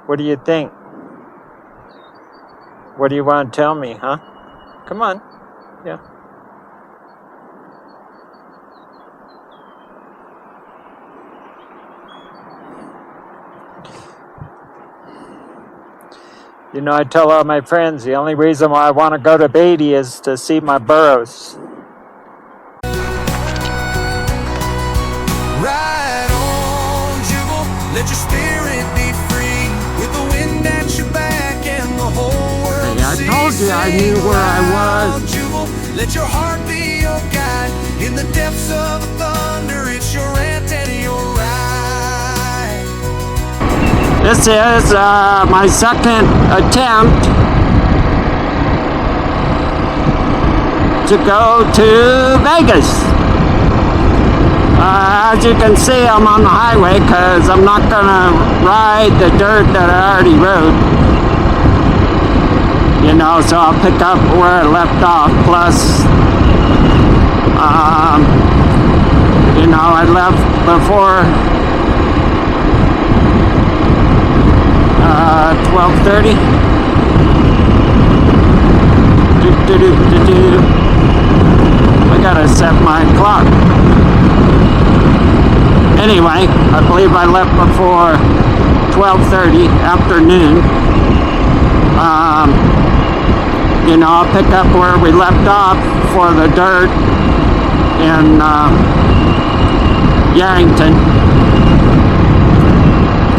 What do you think? What do you want to tell me, huh? Come on. Yeah. You know, I tell all my friends the only reason why I want to go to Beatty is to see my burros. Ride on, juggle, let your spirit be free, with the wind at your back and the whole world. I told you I knew where I was. Juggle, let your heart be your guide, in the depths of the thunder, it's your rant and your ride. This is my second attempt to go to Vegas. As you can see, I'm on the highway because I'm not going to ride the dirt that I already rode. You know, so I'll pick up where I left off. Plus, you know, I left before 12:30. I gotta set my clock. Anyway, I believe I left before 12:30 afternoon. You know, I'll pick up where we left off for the dirt in Yarrington,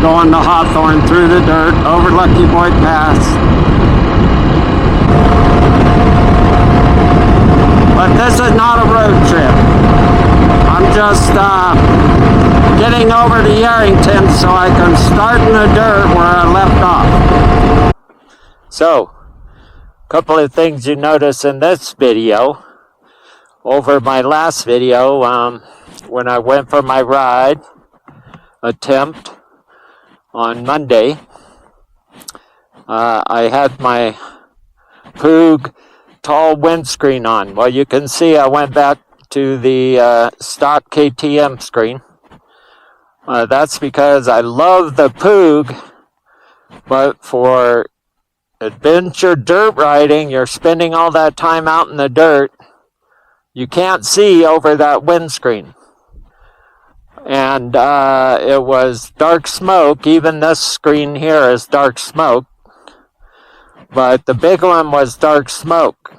going to Hawthorne through the dirt over Lucky Boy Pass. But this is not a road trip. I'm just getting over to Yarrington so I can start in the dirt where I left off. So, a couple of things you notice in this video over my last video, when I went for my ride attempt on Monday, I had my Poog tall windscreen on. Well, you can see I went back to the stock KTM screen. That's because I love the Poog, but for adventure dirt riding, you're spending all that time out in the dirt. You can't see over that windscreen. And it was dark smoke. Even this screen here is dark smoke. But the big one was dark smoke.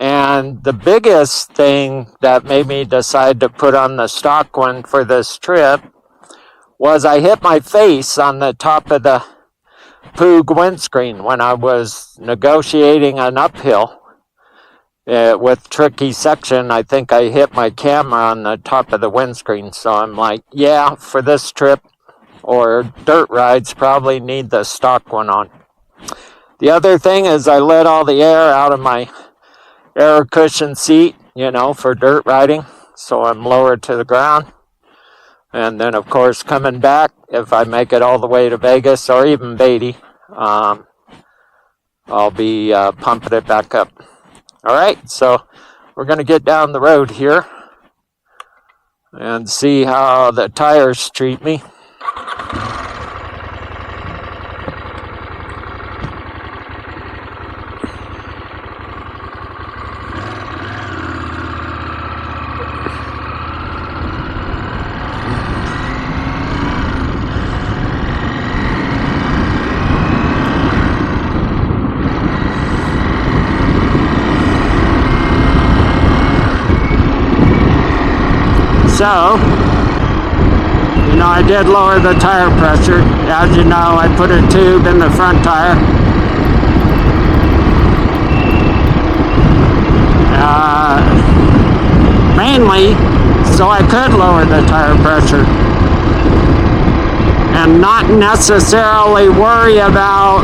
And the biggest thing that made me decide to put on the stock one for this trip was I hit my face on the top of the Poog windscreen when I was negotiating an uphill with tricky section. I think I hit my camera on the top of the windscreen. So I'm like, yeah, for this trip or dirt rides, probably need the stock one on. The other thing is I let all the air out of my air cushion seat, you know, for dirt riding. So I'm lower to the ground. And then, of course, coming back, if I make it all the way to Vegas or even Beatty, I'll be pumping it back up. All right, so we're going to get down the road here and see how the tires treat me. So, you know, I did lower the tire pressure. As you know, I put a tube in the front tire. Mainly so I could lower the tire pressure and not necessarily worry about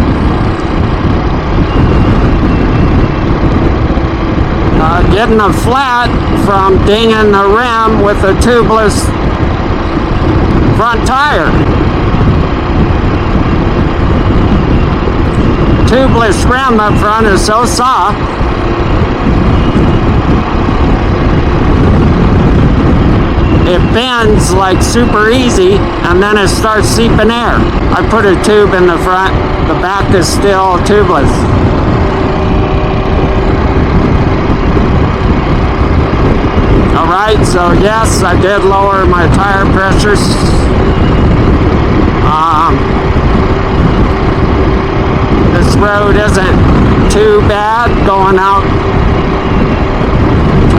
getting a flat from dinging the rim with a tubeless front tire. Tubeless rim up front is so soft it bends like super easy, and then it starts seeping air. I put a tube in the front. The back is still tubeless. Alright, so yes, I did lower my tire pressures. This road isn't too bad going out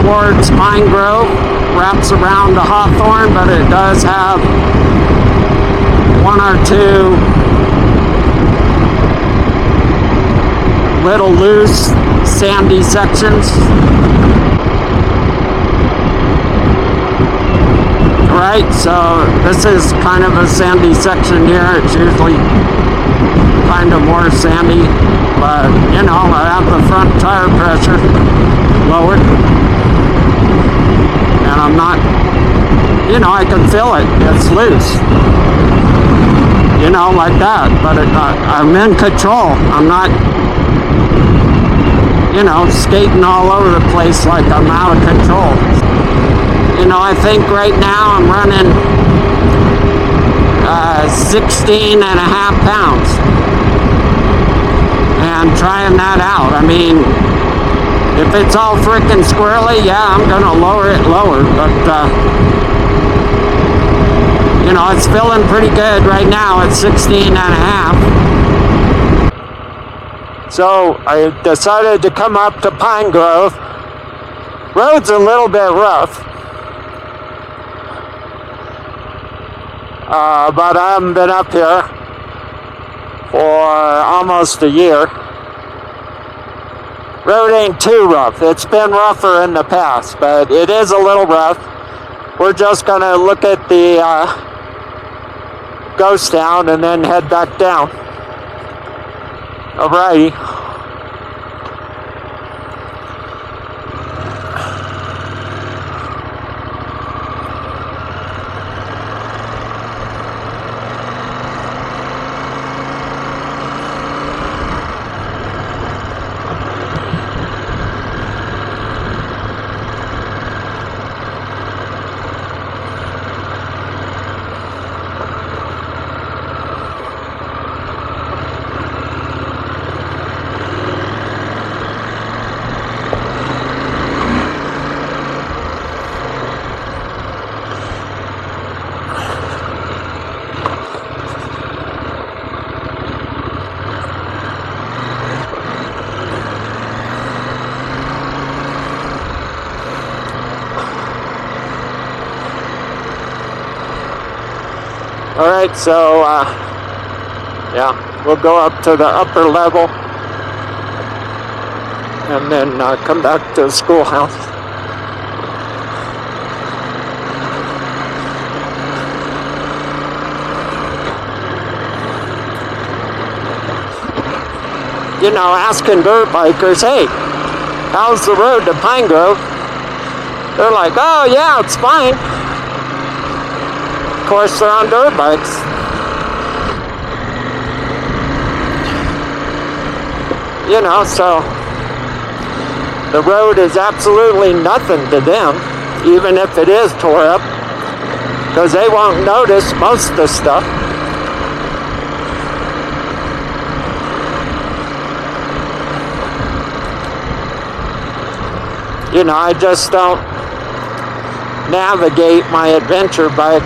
towards Pine Grove, wraps around to Hawthorne, but it does have one or two little loose sandy sections. Right, so this is kind of a sandy section here. It's usually kind of more sandy, but you know, I have the front tire pressure lowered, and I'm not, you know, I can feel it. It's loose, you know, like that, but I'm in control. I'm not, you know, skating all over the place like I'm out of control. You know, I think right now I'm running 16 and a half pounds and trying that out. I mean, if it's all freaking squirrely, yeah, I'm gonna lower it lower, but you know, it's feeling pretty good right now at 16 and a half. So I decided to come up to Pine Grove. Road's a little bit rough. But I haven't been up here for almost a year. Road ain't too rough. It's been rougher in the past, but it is a little rough. We're just gonna look at the ghost town and then head back down. Alrighty. Alright, so yeah, we'll go up to the upper level and then come back to the schoolhouse. You know, asking dirt bikers, hey, how's the road to Pine Grove? They're like, oh yeah, it's fine. Of course, they're on dirt bikes. You know, so the road is absolutely nothing to them, even if it is tore up, because they won't notice most of the stuff. You know, I just don't navigate my adventure bike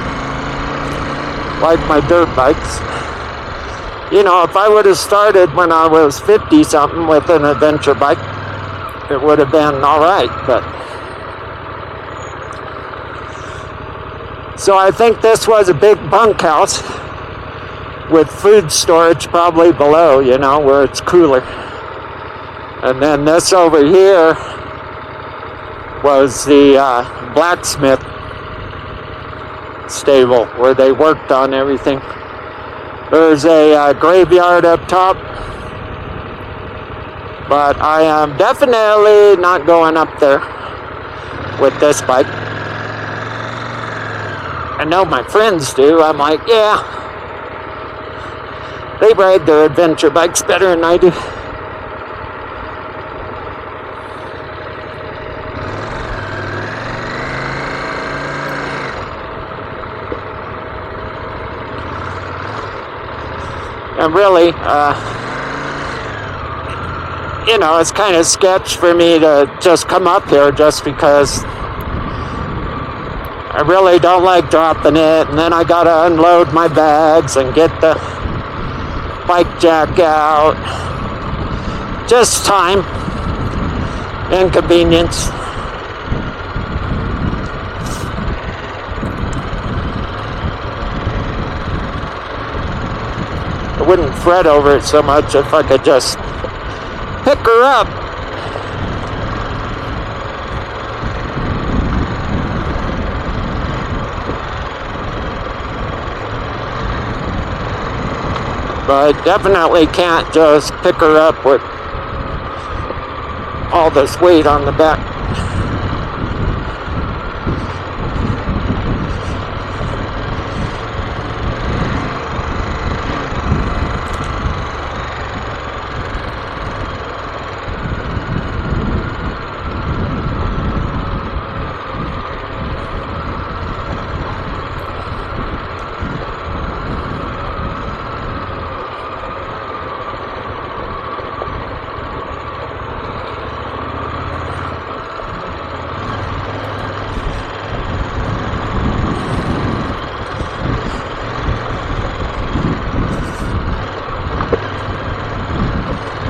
like my dirt bikes. You know, if I would have started when I was 50 something with an adventure bike, it would have been alright, but so I think this was a big bunkhouse with food storage probably below, you know, where it's cooler. And then this over here was the blacksmith stable where they worked on everything. There's a graveyard up top, but I am definitely not going up there with this bike. I know my friends do. I'm like, yeah, they ride their adventure bikes better than I do. really, it's kind of sketch for me to just come up here just because I really don't like dropping it, and then I gotta unload my bags and get the bike jack out. Just time, inconvenience. I wouldn't fret over it so much if I could just pick her up. But definitely can't just pick her up with all this weight on the back.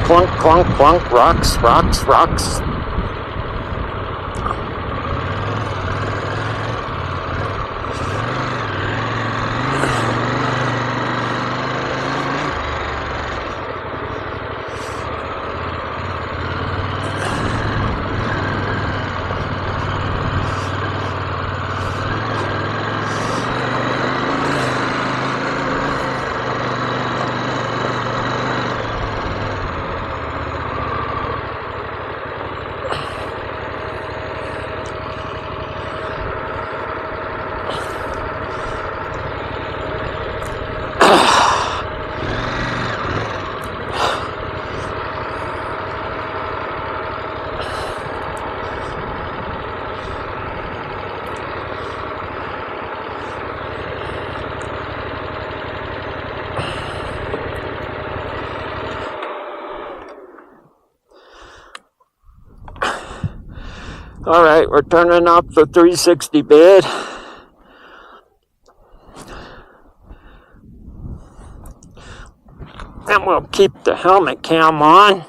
Clunk, clunk, clunk, rocks, rocks, rocks. All right, we're turning up the 360 bid. And we'll keep the helmet cam on.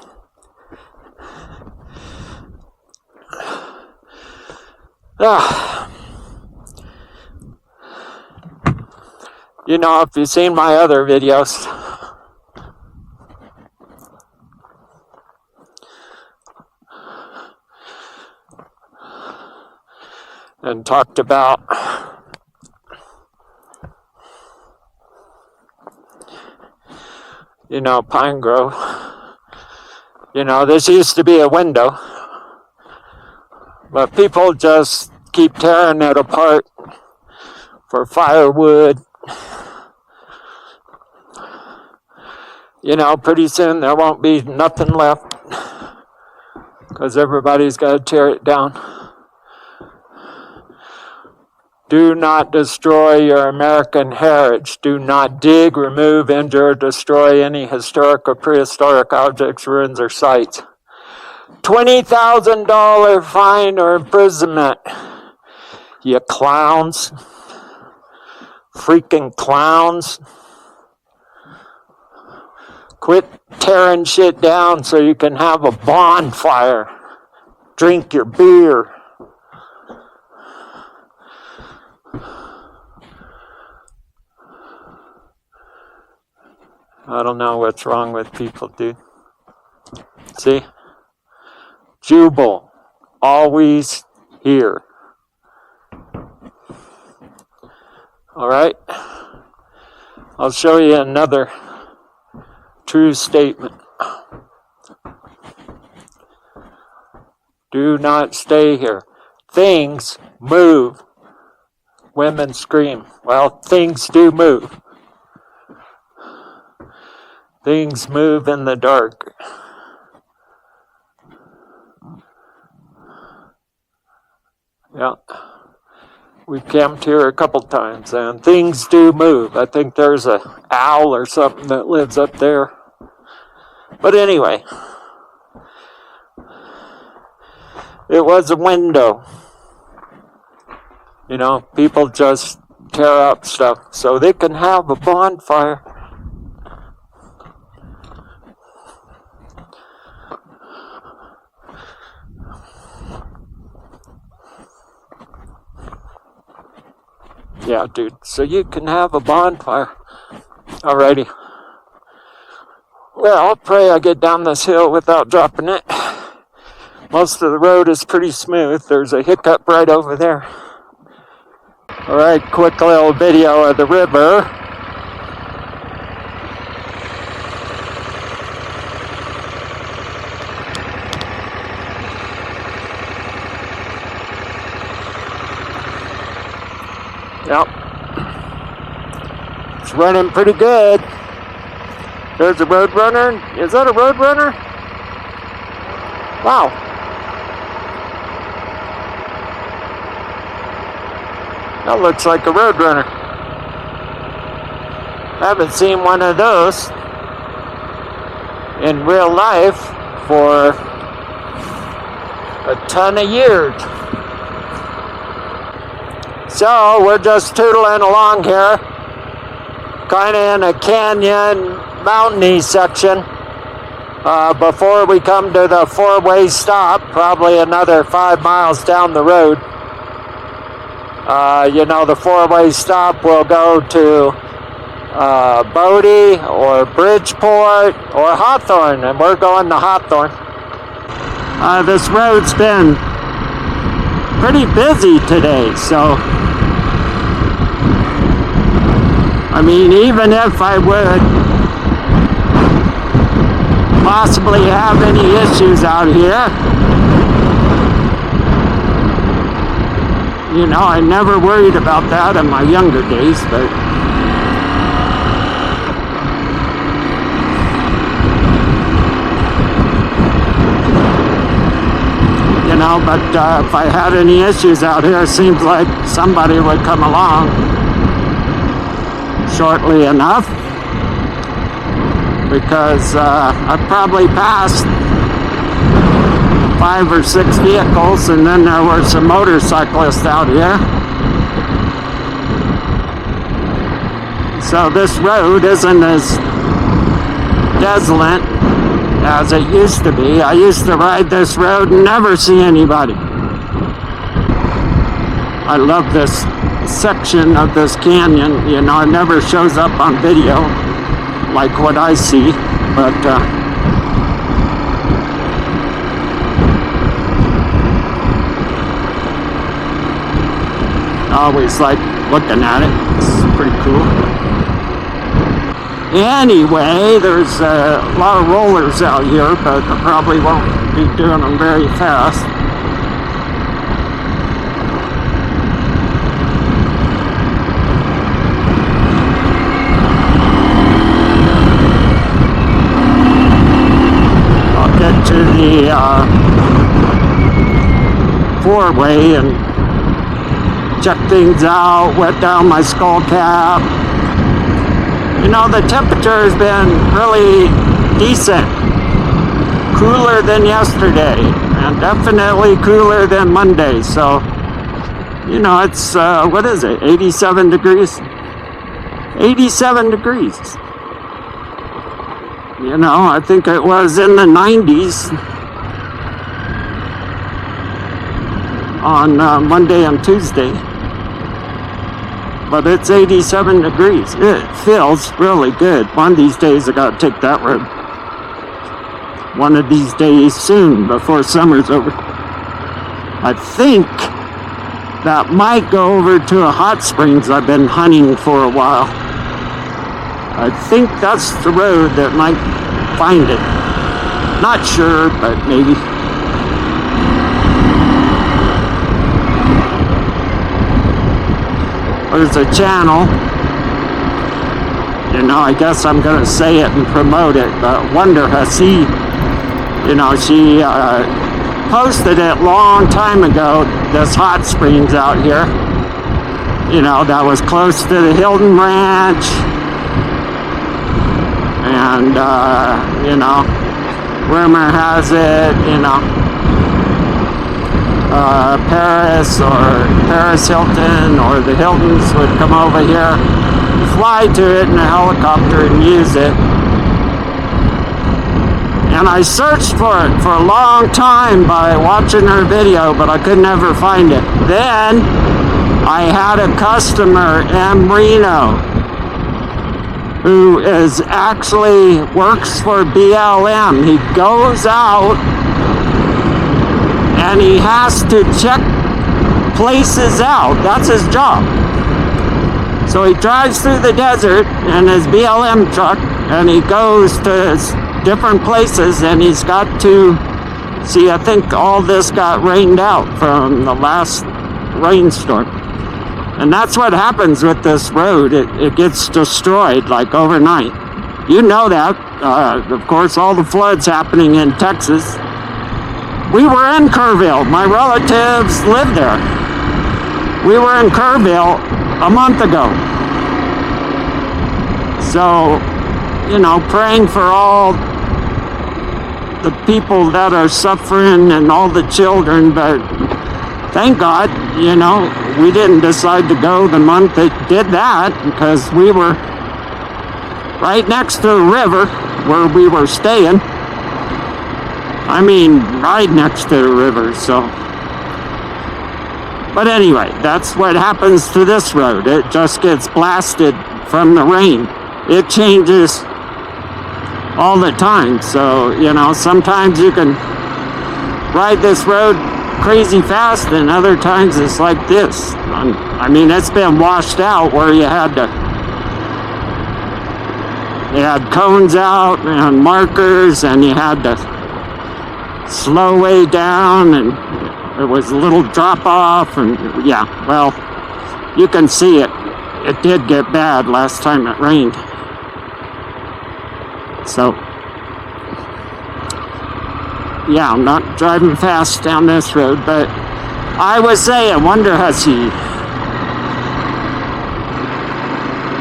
If you've seen my other videos, and talked about Pine Grove. This used to be a window, but people just keep tearing it apart for firewood. Pretty soon there won't be nothing left because everybody's got to tear it down. Do not destroy your American heritage. Do not dig, remove, injure, or destroy any historic or prehistoric objects, ruins, or sites. $20,000 fine or imprisonment. You clowns. Freaking clowns. Quit tearing shit down so you can have a bonfire. Drink your beer. I don't know what's wrong with people, dude. See? Jubal. Always here. Alright? I'll show you another true statement. Do not stay here. Things move. Women scream. Well, things do move. Things move in the dark. Yeah. We've camped here a couple times, and things do move. I think there's an owl or something that lives up there. But anyway, it was a window. You know, people just tear up stuff so they can have a bonfire. Yeah, dude, so you can have a bonfire. Alrighty. Well, I'll pray I get down this hill without dropping it. Most of the road is pretty smooth. There's a hiccup right over there. Alright, quick little video of the river. Yep. It's running pretty good. There's a road runner. Is that a road runner? Wow. That looks like a road runner. Haven't seen one of those in real life for a ton of years. So we're just tootling along here, kind of in a canyon, mountainy section, before we come to the four-way stop, probably another 5 miles down the road. You know, the four-way stop will go to Bodie or Bridgeport or Hawthorne, and we're going to Hawthorne. This road's been pretty busy today, so I mean, even if I would possibly have any issues out here, you know, I never worried about that in my younger days, but you know, but if I had any issues out here, it seems like somebody would come along shortly enough, because I've probably passed 5 or 6 vehicles, and then there were some motorcyclists out here. So this road isn't as desolate as it used to be. I used to ride this road and never see anybody. I love this section of this canyon. You know, it never shows up on video like what I see, but I always like looking at it. It's pretty cool. Anyway, there's a lot of rollers out here, but I probably won't be doing them very fast. I'll get to the four-way and check things out, wet down my skull cap. You know, the temperature has been really decent. Cooler than yesterday, and definitely cooler than Monday. So, you know, it's, what is it, 87 degrees? 87 degrees. You know, I think it was in the 90s on Monday and Tuesday. But it's 87 degrees. It feels really good. One of these days I gotta take that road. One of these days soon, before summer's over. I think that might go over to a hot springs I've been hunting for a while. I think that's the road that might find it. Not sure, but maybe. There's a channel, you know, I guess I'm going to say it and promote it, but Wonder Hussy, you know, she posted it long time ago, this hot springs out here, that was close to the Hilton Ranch. And, rumor has it, Paris Hilton or the Hiltons would come over here, fly to it in a helicopter and use it. And I searched for it for a long time by watching her video, but I could never find it. Then I had a customer in Reno who actually works for BLM. He goes out and he has to check places out. That's his job. So he drives through the desert in his BLM truck and he goes to different places, and he's got to see, I think all this got rained out from the last rainstorm. And that's what happens with this road. It gets destroyed like overnight. You know that. Of course, all the floods happening in Texas. We were in Kerrville. My relatives live there. We were in Kerrville a month ago. So, praying for all the people that are suffering and all the children, but thank God, we didn't decide to go the month it did that, because we were right next to the river where we were staying. I mean, right next to the river, so. But anyway, that's what happens to this road. It just gets blasted from the rain. It changes all the time. So, sometimes you can ride this road crazy fast, and other times it's like this. I mean, it's been washed out where you had cones out and markers, and you had to slow way down, and it was a little drop off, and you can see it. It did get bad last time it rained. So, I'm not driving fast down this road, but I was saying, Wonder Hussy.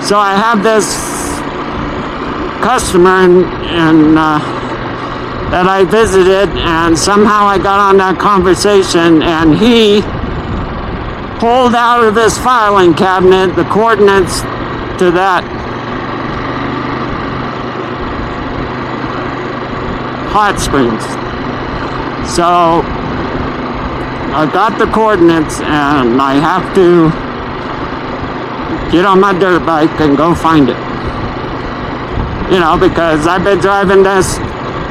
So I have this customer that I visited, and somehow I got on that conversation, and he pulled out of his filing cabinet the coordinates to that hot springs. So I got the coordinates, and I have to get on my dirt bike and go find it. Because I've been driving this,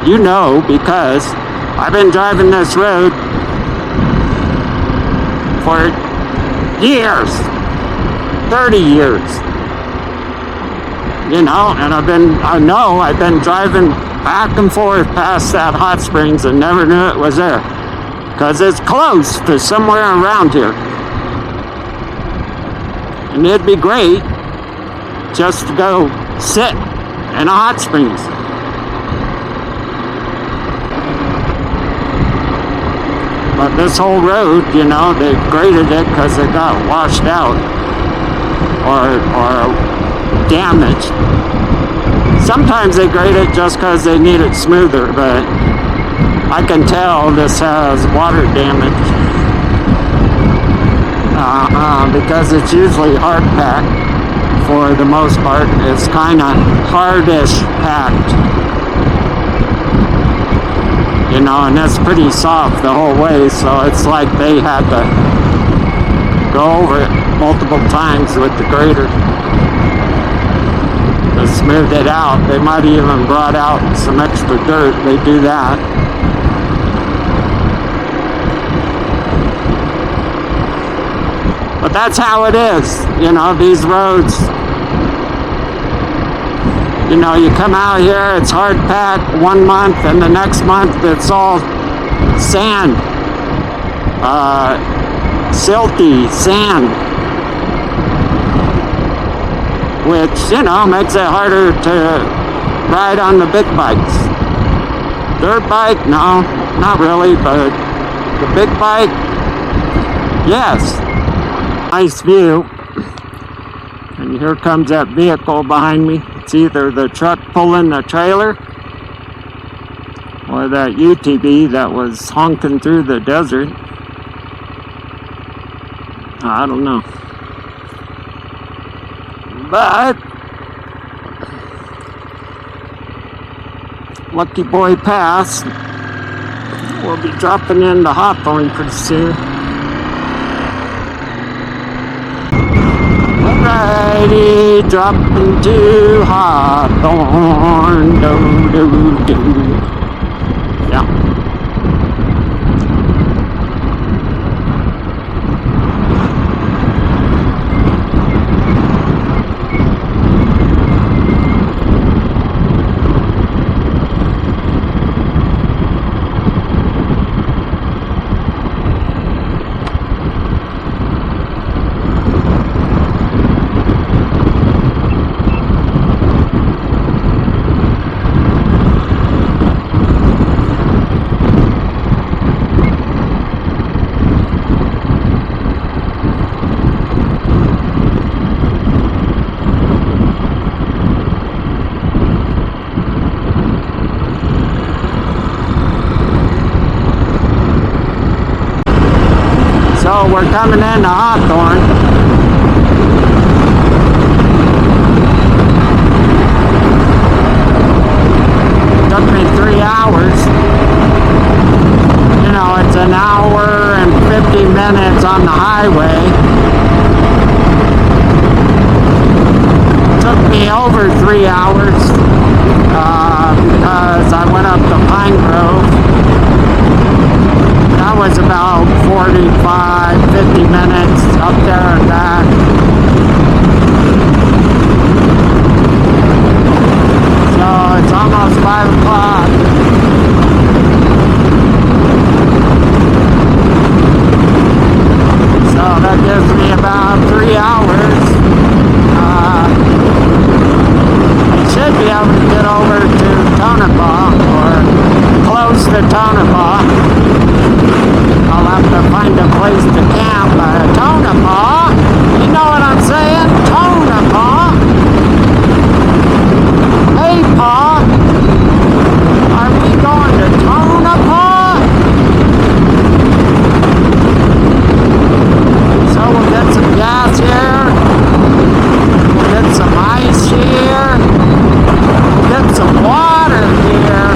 because I've been driving this road for years, 30 years. And I've been driving back and forth past that hot springs and never knew it was there, because it's close to somewhere around here. And it'd be great just to go sit in a hot springs. But this whole road, they graded it because it got washed out or damaged. Sometimes they grade it just because they need it smoother, but I can tell this has water damage. Because it's usually hard packed for the most part. It's kind of hardish packed. And that's pretty soft the whole way, so it's like they had to go over it multiple times with the grader to smooth it out. They might even brought out some extra dirt. They do that. But that's how it is, these roads. You come out here, it's hard packed 1 month, and the next month it's all sand, silty sand, which, makes it harder to ride on the big bikes. Dirt bike, no, not really, but the big bike, yes. Nice view. And here comes that vehicle behind me. It's either the truck pulling the trailer or that UTV that was honking through the desert. I don't know. But Lucky Boy Pass, we'll be dropping into Hawthorne pretty soon. Alrighty, dropping to Hawthorne. Do, do, do. Yeah. So we're coming into Hawthorne. Took me 3 hours. You know, it's an hour and 50 minutes on the highway. Took me over 3 hours because I went up to Pine Grove. That was about 45, 50 minutes up there and back. So it's almost 5 o'clock. So that gives me about 3 hours. I should be able to get over to Tonopah or close to Tonopah. I'll have to find a place to camp. Tonopah? You know what I'm saying? Tonopah? Hey, Pa? Are we going to Tonopah? So we'll get some gas here. We'll get some ice here. We'll get some water here.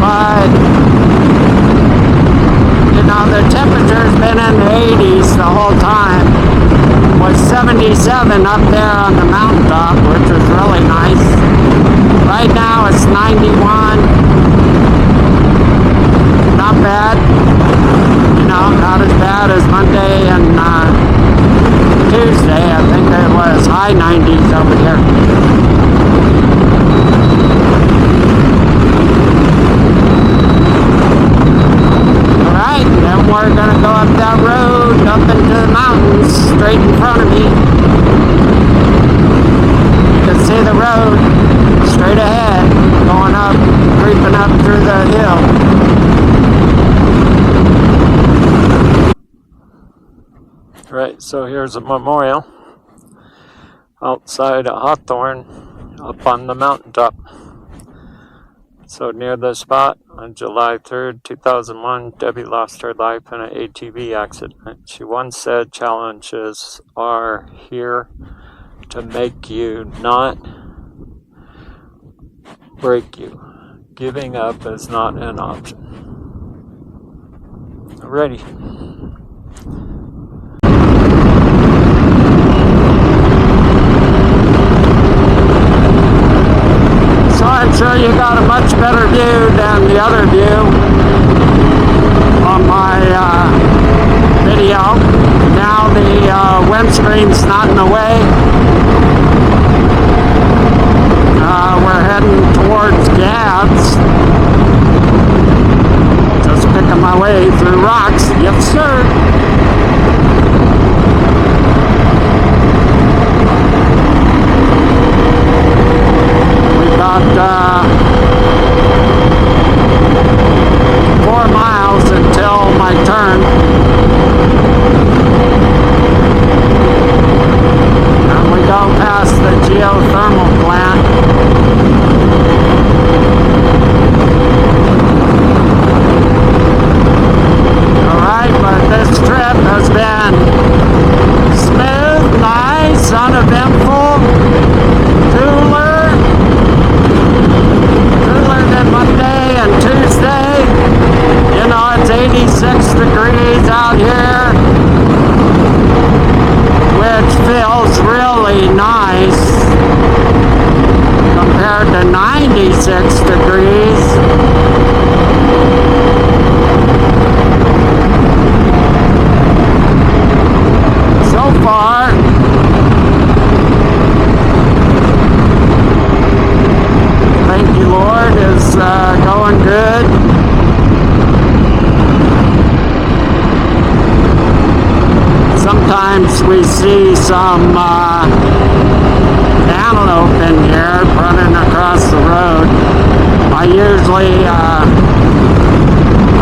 But, you know, the temperature's been in the 80s the whole time. It was 77 up there on the mountaintop, which was really nice. Right now it's 91. Not bad. You know, not as bad as Monday and Tuesday. I think it was high 90s over here. Then we're gonna go up that road, up into the mountains, straight in front of me. You can see the road straight ahead, going up, creeping up through the hill. Right, so here's a memorial outside of Hawthorne, up on the mountaintop. So near the spot, on July 3rd, 2001, Debbie lost her life in an ATV accident. She once said challenges are here to make you, not break you. Giving up is not an option. Ready. So I'm sure you got a much better view than the other view on my video. Now the windscreen's not in the way. We're heading towards Gads. Just picking my way through rocks. Yes, sir. About 4 miles until my turn. 36 degrees. So far, thank you, Lord, is going good. Sometimes we see some antelope in here running across the road. I usually,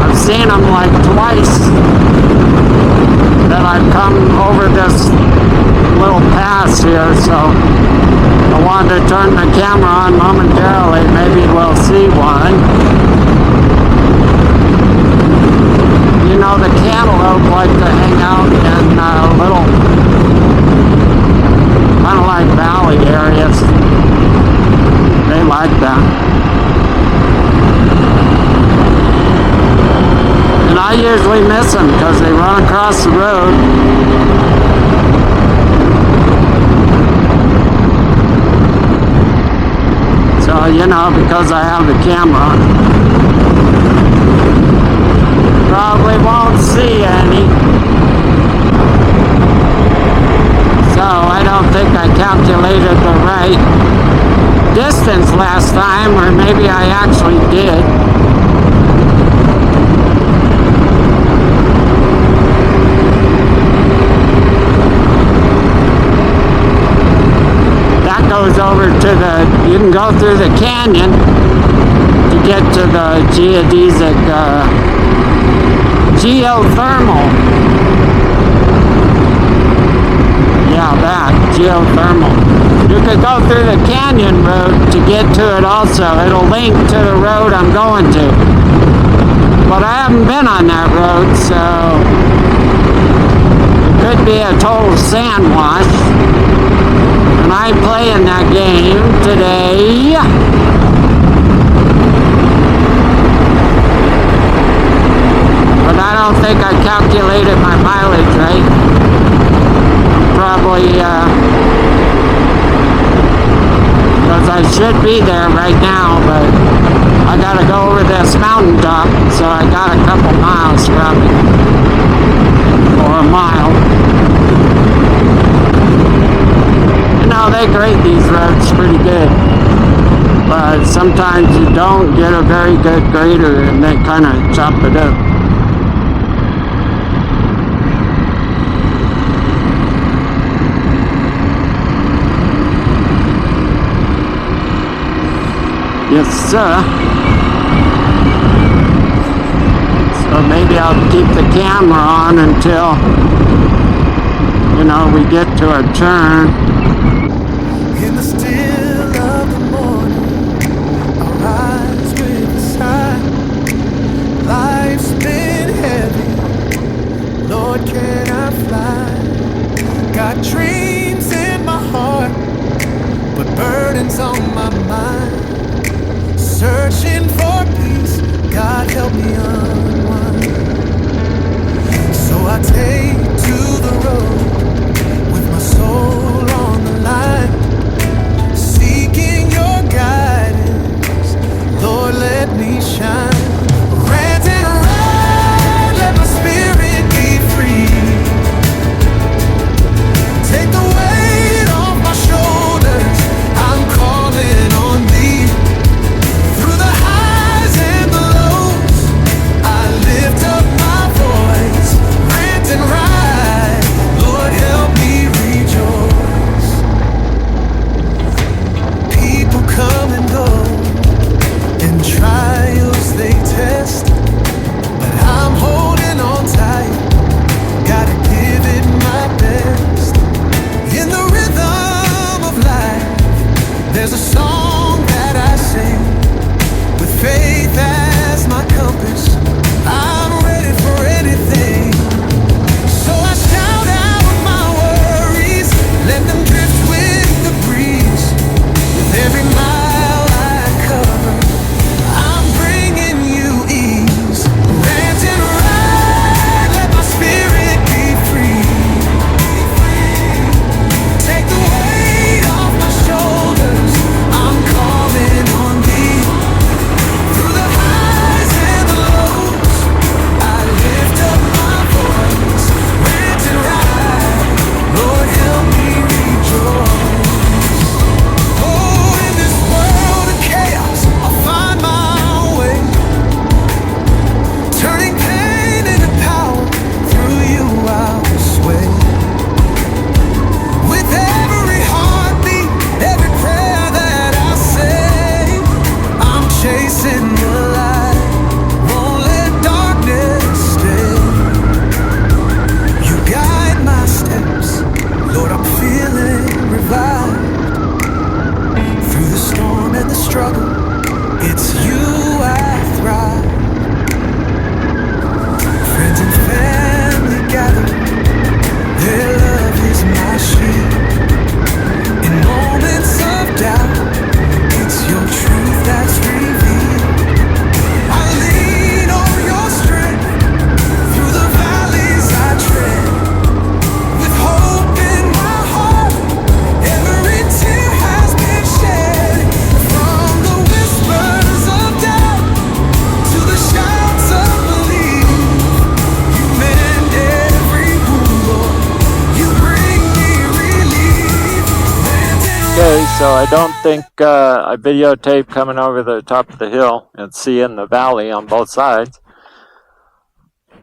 I've seen them like twice that I've come over this little pass here, so I wanted to turn the camera on momentarily. Maybe we'll see one. You know, the cantaloupe like to hang out in little, kind of like valley areas. They like that. And I usually miss them because they run across the road. So, you know, because I have the camera, probably won't see any. So I don't think I calculated the right distance last time, or maybe I actually did. That goes over to the, you can go through the canyon to get to the geodesic geothermal. Yeah, that, geothermal. You could go through the canyon road to get to it also. It'll link to the road I'm going to. But I haven't been on that road, so it could be a total sand wash. And I'm playing that game today. But I don't think I calculated my mileage right. Probably, because I should be there right now, but I gotta go over this mountaintop, so I got a couple miles probably, or a mile. You know, they grade these roads pretty good, but sometimes you don't get a very good grader and they kind of chop it up. Yes, sir. So maybe I'll keep the camera on until, you know, we get to a turn. In the still of the morning, I rise with a sigh. Life's been heavy, Lord, can I fly? Got dreams in my heart, but burdens on my mind. Searching for peace, God help me unwind. So I take to the road with my soul on the line, seeking your guidance, Lord, let me shine. Rant and ride, let my spirit be free. Take the weight off my shoulders, I'm calling on thee. Through the highs and the lows, I lift up my voice. Rant and ride, Lord, help me rejoice. People come and go, and trials they test, but I'm holding on tight, gotta give it my best. In the rhythm of life, there's a song that I sing. With faith as my compass, I'm ready for anything. So I shout out my worries, let them drift with the breeze. With every mile I cover, I'm bringing you ease. Rant and ride, let my spirit be free. Take the weight off my shoulders, I'm calling on thee. struggle, it's you I thrive. Friends and family gather, their love is my shield. In moments of doubt, it's your truth that's revealed. I lean on your strength through the valleys I tread. With hope in my heart, every tear has been shed. From the whispers of doubt to the shouts of belief, you mend every wound, Lord. You bring me relief. Okay, so I don't think I videotaped coming over the top of the hill and seeing the valley on both sides.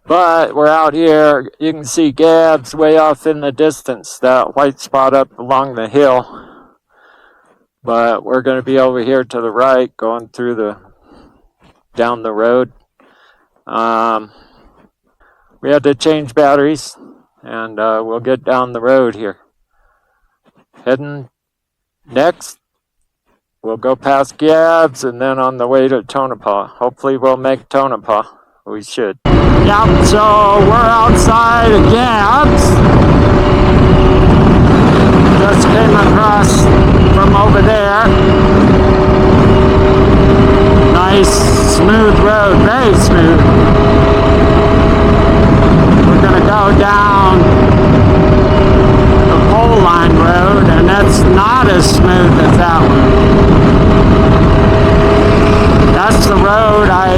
But we're out here. You can see Gabs way off in the distance, that white spot up along the hill. But we're going to be over here to the right, going through down the road. We had to change batteries, and we'll get down the road here. Heading next, we'll go past Gabs and then on the way to Tonopah. Hopefully we'll make Tonopah. We should. Yep, so we're outside of Gabs. Just came across from over there. Nice, smooth road, very smooth. We're gonna go down the pole line road, and that's not as smooth as that one. That's the road I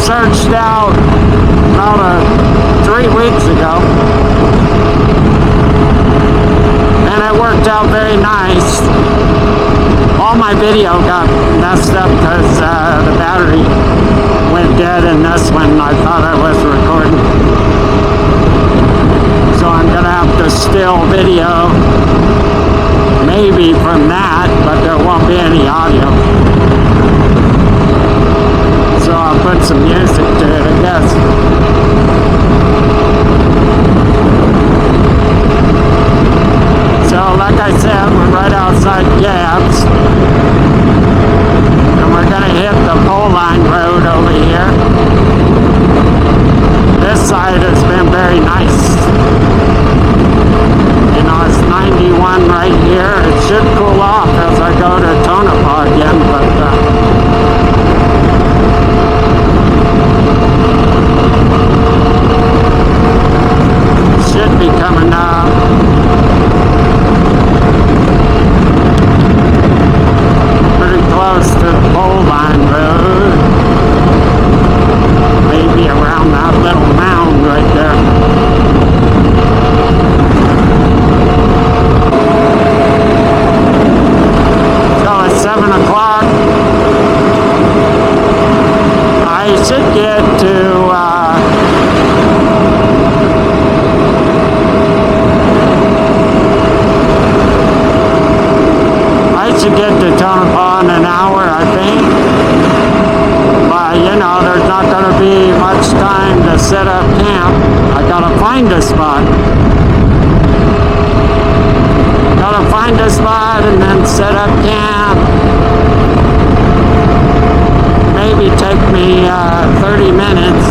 searched out about 3 weeks ago, and it worked out very nice. All my video got messed up because the battery went dead in this one. I thought I was recording, so I'm gonna have to still video maybe from that, but there won't be any audio. So I'll put some music to it, I guess. So like I said, we're right outside Gabs, and we're gonna hit the pole line road over here. This side has been very nice. You know, it's 91 right here. It should cool off as I go to Tonopah again, but should be coming up. Pretty close to the pole line road. Maybe around that little mound right there. So it's 7 o'clock. I should get to Tonopah in an hour, I think. But you know, there's not going to be much time to set up camp. I gotta find a spot. Gotta find a spot and then set up camp. Maybe take me 30 minutes.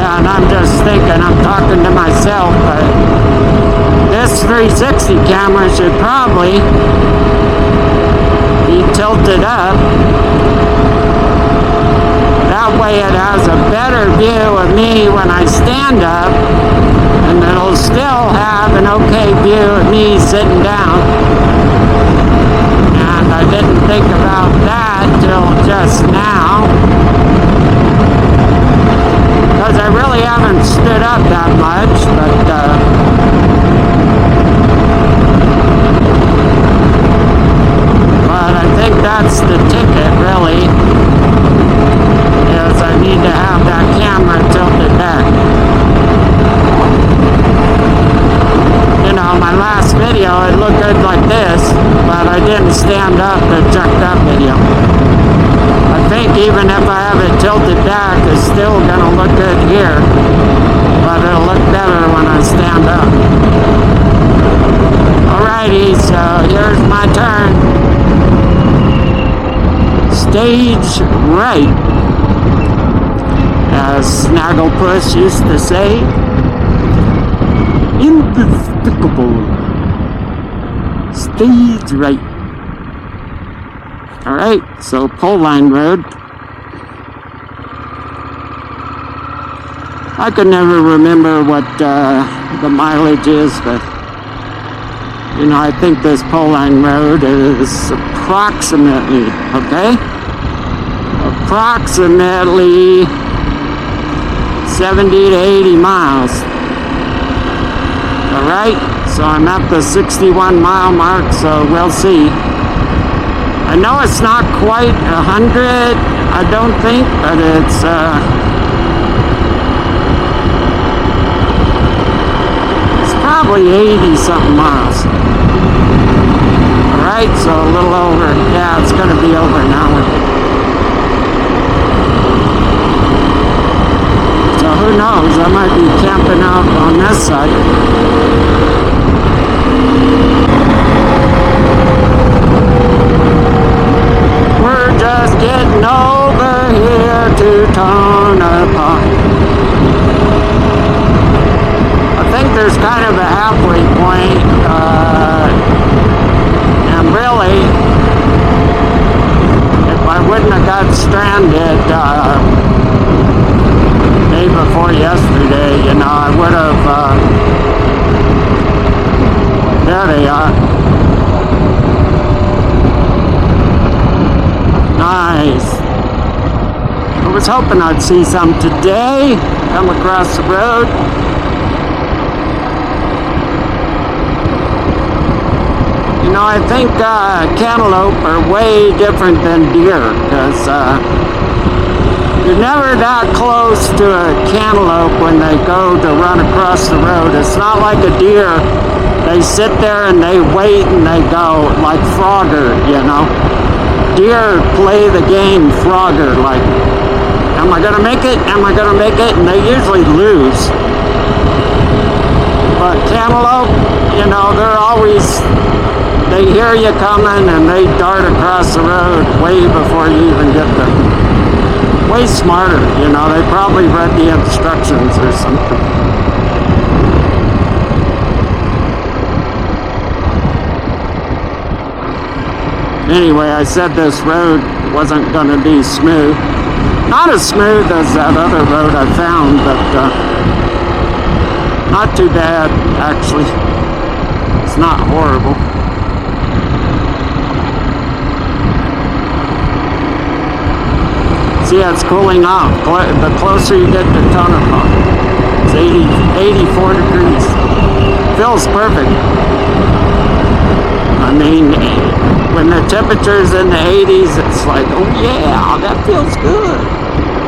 And I'm just thinking, I'm talking to myself, but this 360 camera should probably be tilted up. That way it has a better view of me when I stand up, and it'll still have an okay view of me sitting down. And I didn't think about that till just now, because I really haven't stood up that much, but I think that's the ticket, really, is I need to have that camera tilted back. You know, my last video, it looked good like this, but I didn't stand up to check that video. I think even if I have it tilted back, it's still gonna look good here, but That's right. As Snagglepuss used to say, indesticable. Stage right. Alright, so Pole Line Road. I could never remember what the mileage is, but you know, I think this Pole Line Road is approximately, okay? Approximately 70 to 80 miles. Alright, so I'm at the 61 mile mark, so we'll see. I know it's not quite 100, I don't think, but it's probably 80 something miles. Alright, so a little over. Yeah, it's going to be over an hour. So who knows, I might be camping out on this side. We're just getting over here to Tonopah. I think there's kind of a halfway point, and really, if I wouldn't have got stranded day before yesterday, you know, I would have, there they are. Nice. I was hoping I'd see some today, come across the road. You know, I think cantaloupe are way different than deer, because you're never that close to a cantaloupe when they go to run across the road. It's not like a deer. They sit there and they wait and they go, like Frogger, you know. Deer play the game Frogger, like, am I going to make it? Am I going to make it? And they usually lose. But cantaloupe, you know, they're always... They hear you coming and they dart across the road way before you even get there. Way smarter, you know, they probably read the instructions or something. Anyway, I said this road wasn't going to be smooth. Not as smooth as that other road I found, but not too bad, actually. It's not horrible. See, it's cooling off. The closer you get to Tonopah, it's 84 degrees. Feels perfect. I mean, when the temperature's in the 80s, it's like, oh yeah, that feels good.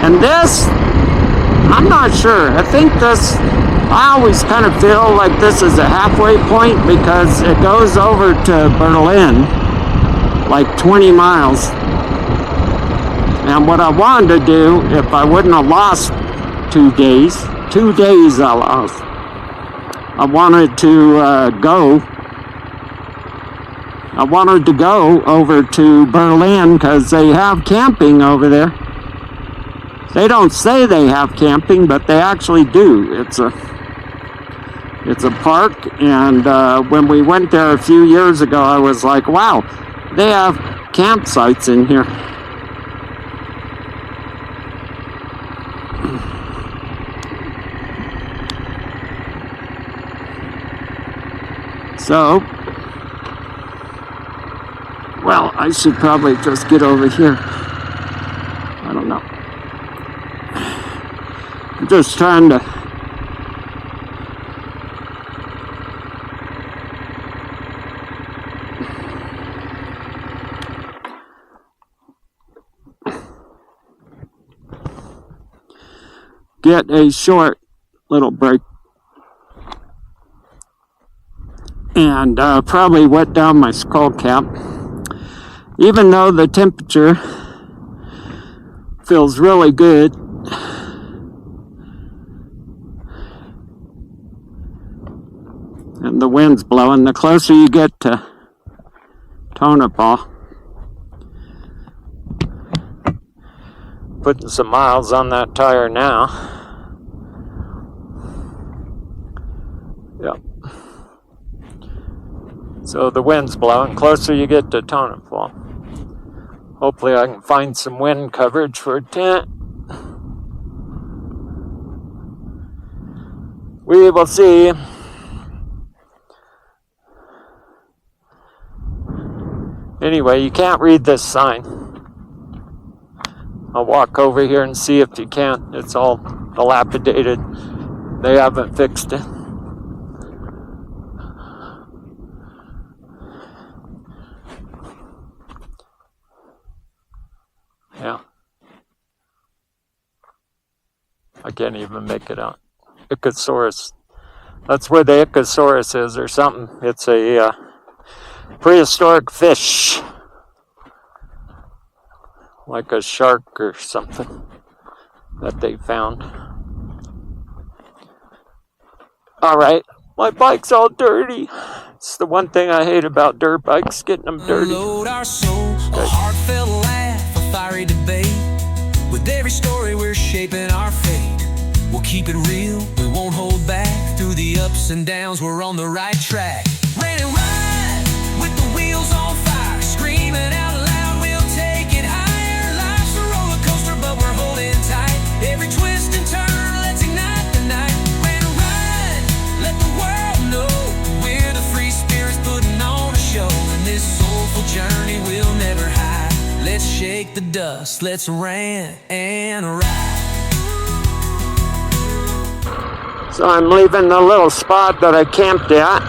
And this, I'm not sure. I think this, I always kind of feel like this is a halfway point because it goes over to Berlin, like 20 miles. And what I wanted to do, if I wouldn't have lost 2 days I lost. I wanted to go over to Berlin because they have camping over there. They don't say they have camping, but they actually do. It's a park, and when we went there a few years ago, I was like, wow, they have campsites in here. So, well, I should probably just get over here. I don't know. I'm just trying to get a short little break. And probably wet down my skull cap. Even though the temperature feels really good. And the wind's blowing. The closer you get to Tonopah, Putting some miles on that tire now. Yep. So the wind's blowing. Closer you get to Tonopah. Hopefully I can find some wind coverage for a tent. We will see. Anyway, you can't read this sign. I'll walk over here and see if you can. It's all dilapidated. They haven't fixed it. Yeah. I can't even make it out. Ichthyosaurus. That's where the Ichthyosaurus is or something. It's a prehistoric fish. Like a shark or something that they found. Alright, my bike's all dirty. It's the one thing I hate about dirt bikes, getting them dirty. Unload our souls, a heartfelt laugh, a fiery debate. With every story we're shaping our fate. We'll keep it real, we won't hold back. Through the ups and downs, we're on the right track. Rain and ride, with the wheels on fire. Screaming out loud, we'll take it higher. Life's a roller coaster, but we're holding tight. Every twist and turn, let's ignite the night. Rain and ride, let the world know we're the free spirits putting on a show. And this soulful journey we'll never hide. Let's shake the dust, let's rant and ride. So I'm leaving the little spot that I camped at.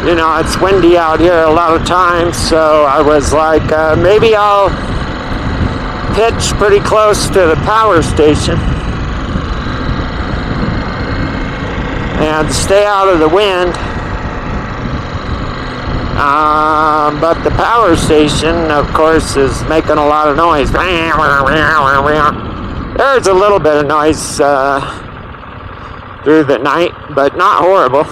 You know, it's windy out here a lot of times, so I was like, maybe I'll pitch pretty close to the power station and stay out of the wind. But the power station, of course, is making a lot of noise. There's a little bit of noise through the night, but not horrible.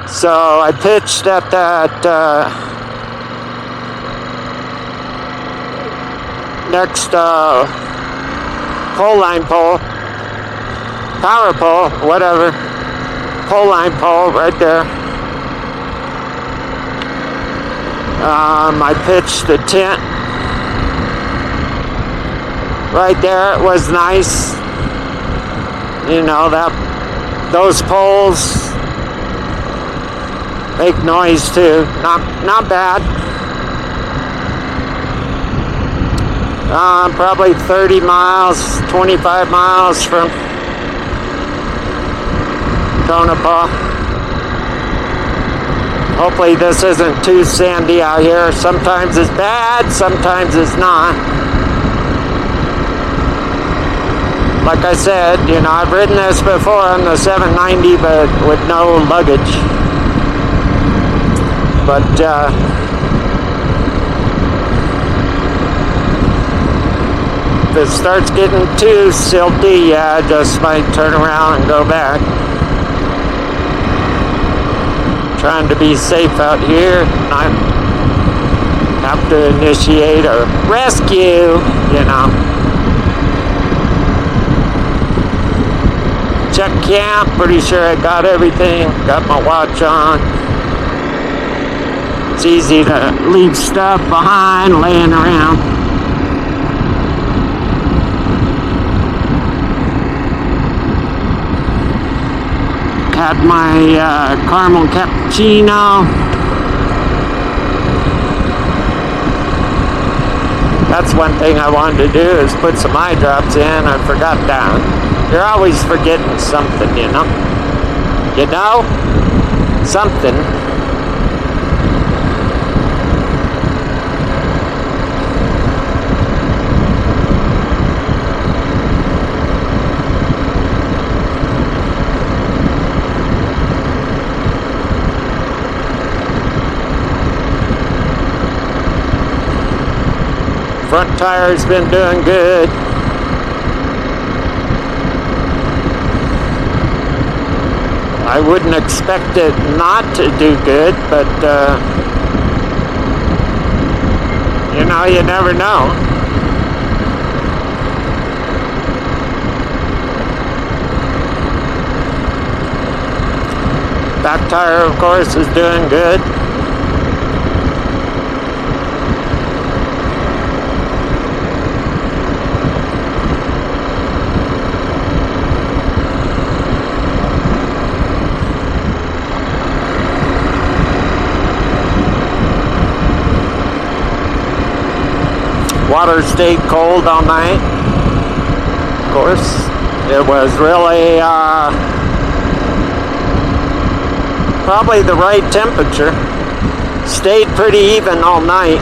So I pitched at that next power pole, whatever. Pole line pole right there. I pitched the tent right there. It was nice. You know, those poles make noise too. Not bad. Probably 30 miles, 25 miles from Tonopah. Hopefully this isn't too sandy out here. Sometimes it's bad, sometimes it's not. Like I said, you know, I've ridden this before on the 790, but with no luggage. But if it starts getting too silty, yeah, I just might turn around and go back. Trying to be safe out here, not have to initiate a rescue, you know. Check camp, pretty sure I got everything, got my watch on. It's easy to leave stuff behind, laying around. Had my caramel cappuccino. That's one thing I wanted to do, is put some eye drops in. I forgot that. You're always forgetting something, you know? You know? Something. Front tire's been doing good. I wouldn't expect it not to do good, but you know, you never know. Back tire, of course, is doing good. Water stayed cold all night. Of course, it was really probably the right temperature. Stayed pretty even all night.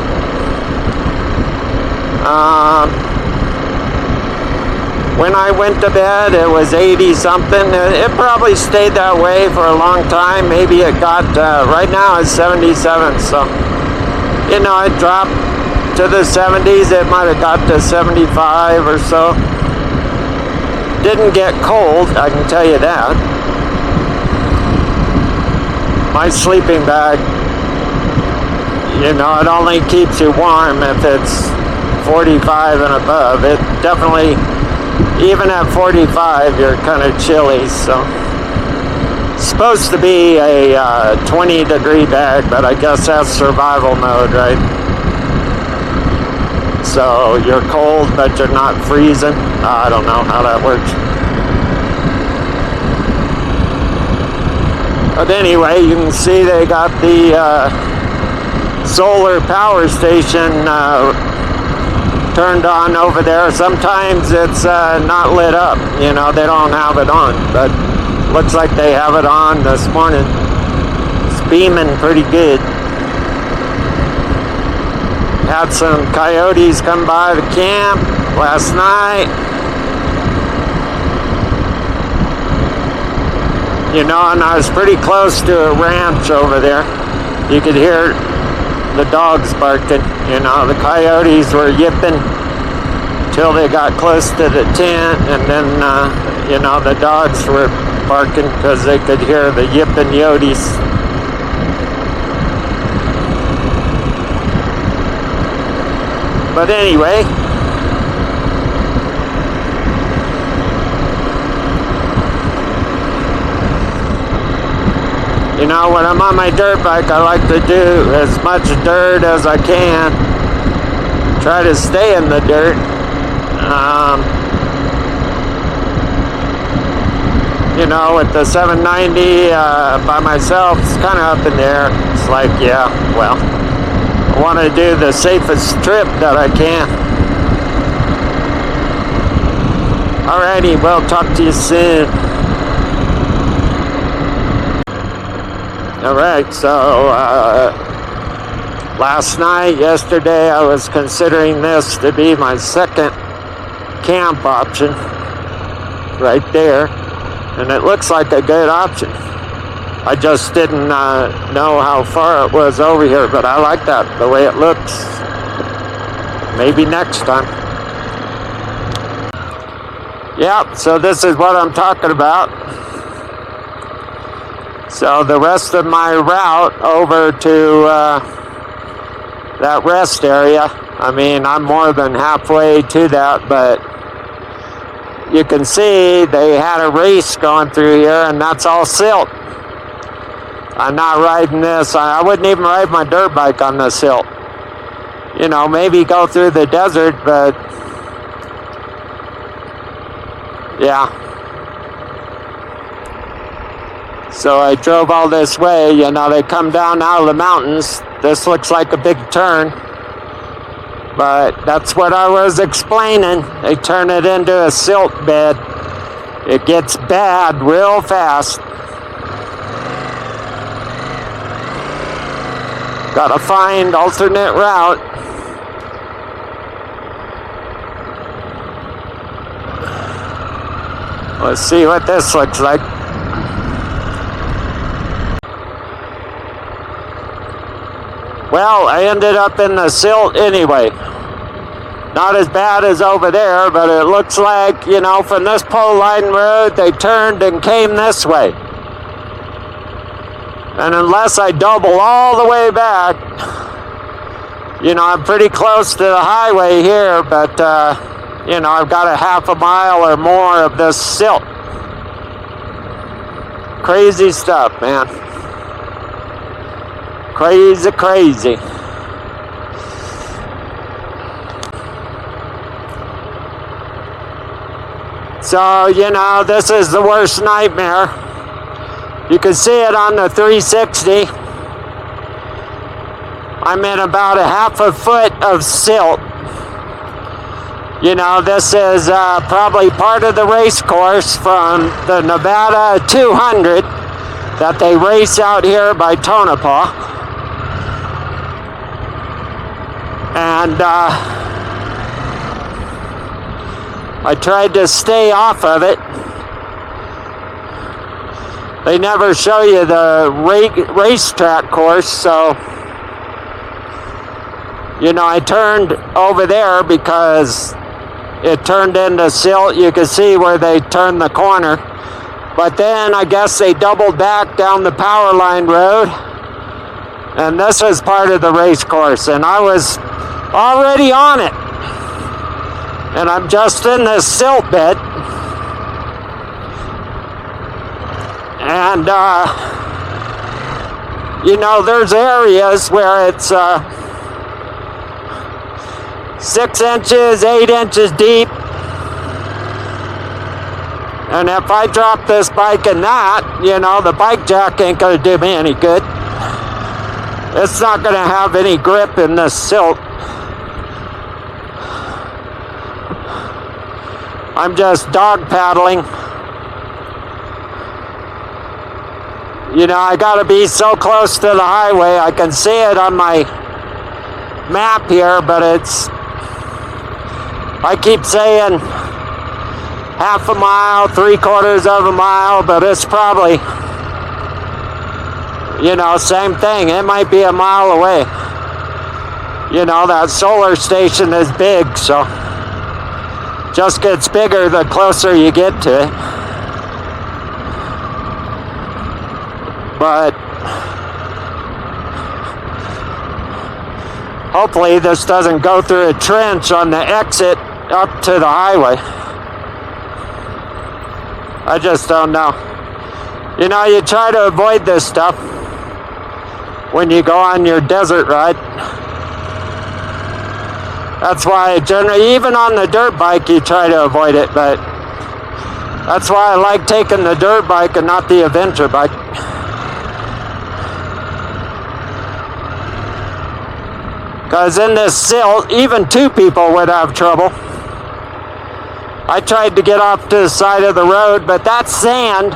When I went to bed, it was 80 something. It probably stayed that way for a long time. Maybe it got, right now it's 77, so, you know, it dropped to the 70s. It might have got to 75 or so. Didn't get cold, I can tell you that. My sleeping bag, you know, it only keeps you warm if it's 45 and above. It definitely, even at 45, you're kind of chilly, so. It's supposed to be a 20-degree bag, but I guess that's survival mode, right? So you're cold, but you're not freezing. I don't know how that works. But anyway, you can see they got the solar power station turned on over there. Sometimes it's not lit up, you know, they don't have it on, but looks like they have it on this morning. It's beaming pretty good. Had some coyotes come by the camp last night. You know, and I was pretty close to a ranch over there. You could hear the dogs barking. You know, the coyotes were yipping till they got close to the tent, and then, you know, the dogs were barking because they could hear the yipping yotes. But anyway, you know, when I'm on my dirt bike, I like to do as much dirt as I can. Try to stay in the dirt. You know, with the 790 by myself, it's kind of up in the air. It's like, yeah, well, I want to do the safest trip that I can. Alrighty, well, talk to you soon. Alright, so last night, yesterday, I was considering this to be my second camp option right there, and it looks like a good option. I just didn't know how far it was over here, but I like that, the way it looks. Maybe next time. Yep, so this is what I'm talking about. So the rest of my route over to that rest area, I mean, I'm more than halfway to that, but you can see they had a race going through here, and that's all silt. I'm not riding this. I wouldn't even ride my dirt bike on the silt. You know, maybe go through the desert, but yeah. So I drove all this way. You know, they come down out of the mountains. This looks like a big turn, but that's what I was explaining. They turn it into a silt bed. It gets bad real fast. Gotta find alternate route. Let's see what this looks like. Well, I ended up in the silt anyway. Not as bad as over there, but it looks like, you know, from this pole line road, they turned and came this way. And unless I double all the way back, I'm pretty close to the highway here, but, I've got a half a mile or more of this silt. Crazy stuff, man. Crazy, crazy. So, this is the worst nightmare. You can see it on the 360. I'm in about a half a foot of silt. This is probably part of the race course from the Nevada 200 that they race out here by Tonopah. And I tried to stay off of it. They never show you the racetrack course, so I turned over there because it turned into silt. You can see where they turned the corner. But then I guess they doubled back down the power line road. And this was part of the race course. And I was already on it. And I'm just in this silt bed. And, there's areas where it's 6 inches, 8 inches deep. And if I drop this bike in that, the bike jack ain't gonna do me any good. It's not gonna have any grip in this silt. I'm just dog paddling. I gotta be so close to the highway. I can see it on my map here, but I keep saying half a mile, 3/4 of a mile, but it's probably, same thing. It might be a mile away. That solar station is big, so just gets bigger the closer you get to it. But hopefully this doesn't go through a trench on the exit up to the highway. I just don't know. You try to avoid this stuff when you go on your desert ride. That's why generally, even on the dirt bike, you try to avoid it, but that's why I like taking the dirt bike and not the adventure bike. Because in this silt, even 2 people would have trouble. I tried to get off to the side of the road, but that's sand,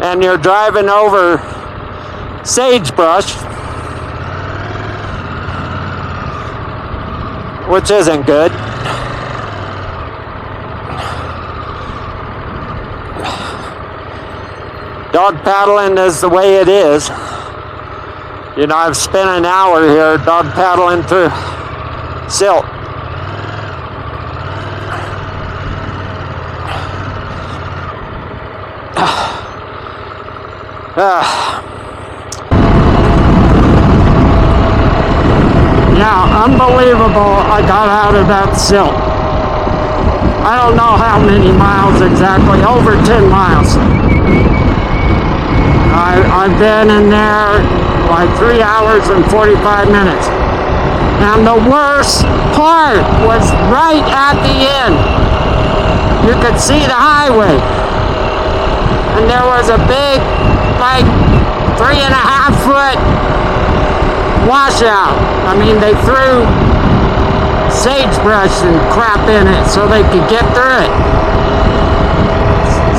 and you're driving over sagebrush, which isn't good. Dog paddling is the way it is. I've spent an hour here dog paddling through silt. Yeah, unbelievable I got out of that silt. I don't know how many miles exactly, over 10 miles. I've been in there like 3 hours and 45 minutes. And the worst part was right at the end. You could see the highway. And there was a big, like 3.5 foot washout. I mean, they threw sagebrush and crap in it so they could get through it.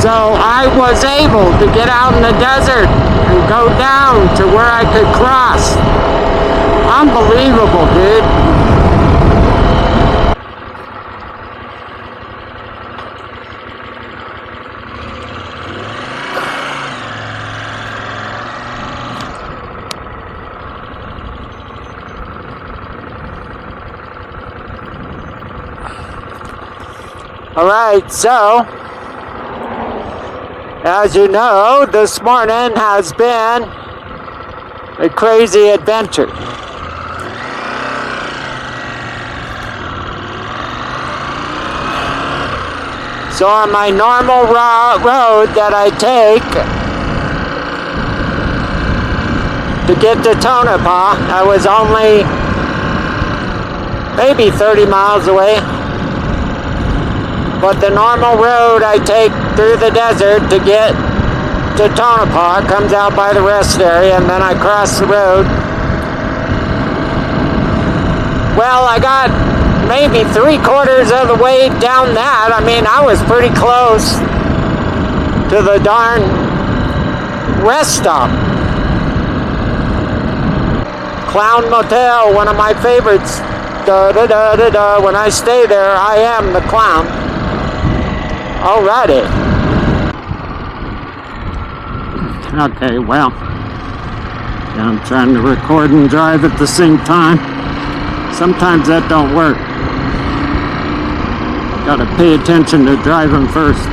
So I was able to get out in the desert and go down to where I could cross. Unbelievable, dude. All right, so as you know, this morning has been a crazy adventure. So on my normal road that I take to get to Tonopah, I was only maybe 30 miles away. But the normal road I take through the desert to get to Tonopah comes out by the rest area, and then I cross the road. Well, I got maybe 3/4 of the way down that. I mean, I was pretty close to the darn rest stop. Clown Motel, one of my favorites. Da da da da da. When I stay there, I am the clown. Alrighty. Okay, well, yeah, I'm trying to record and drive at the same time. Sometimes that don't work. Gotta pay attention to driving first.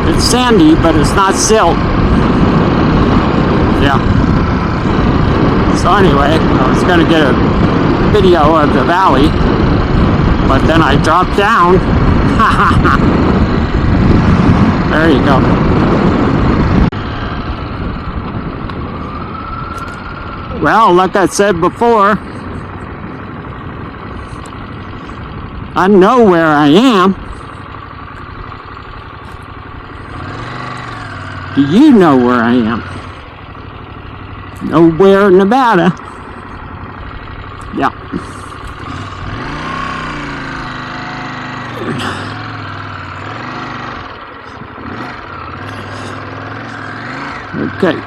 It's sandy, but it's not silt. Yeah. So anyway, I was gonna get a video of the valley, but then I dropped down. There you go. Well, like I said before, I know where I am. Do you know where I am? Nowhere, Nevada. Yeah. Okay.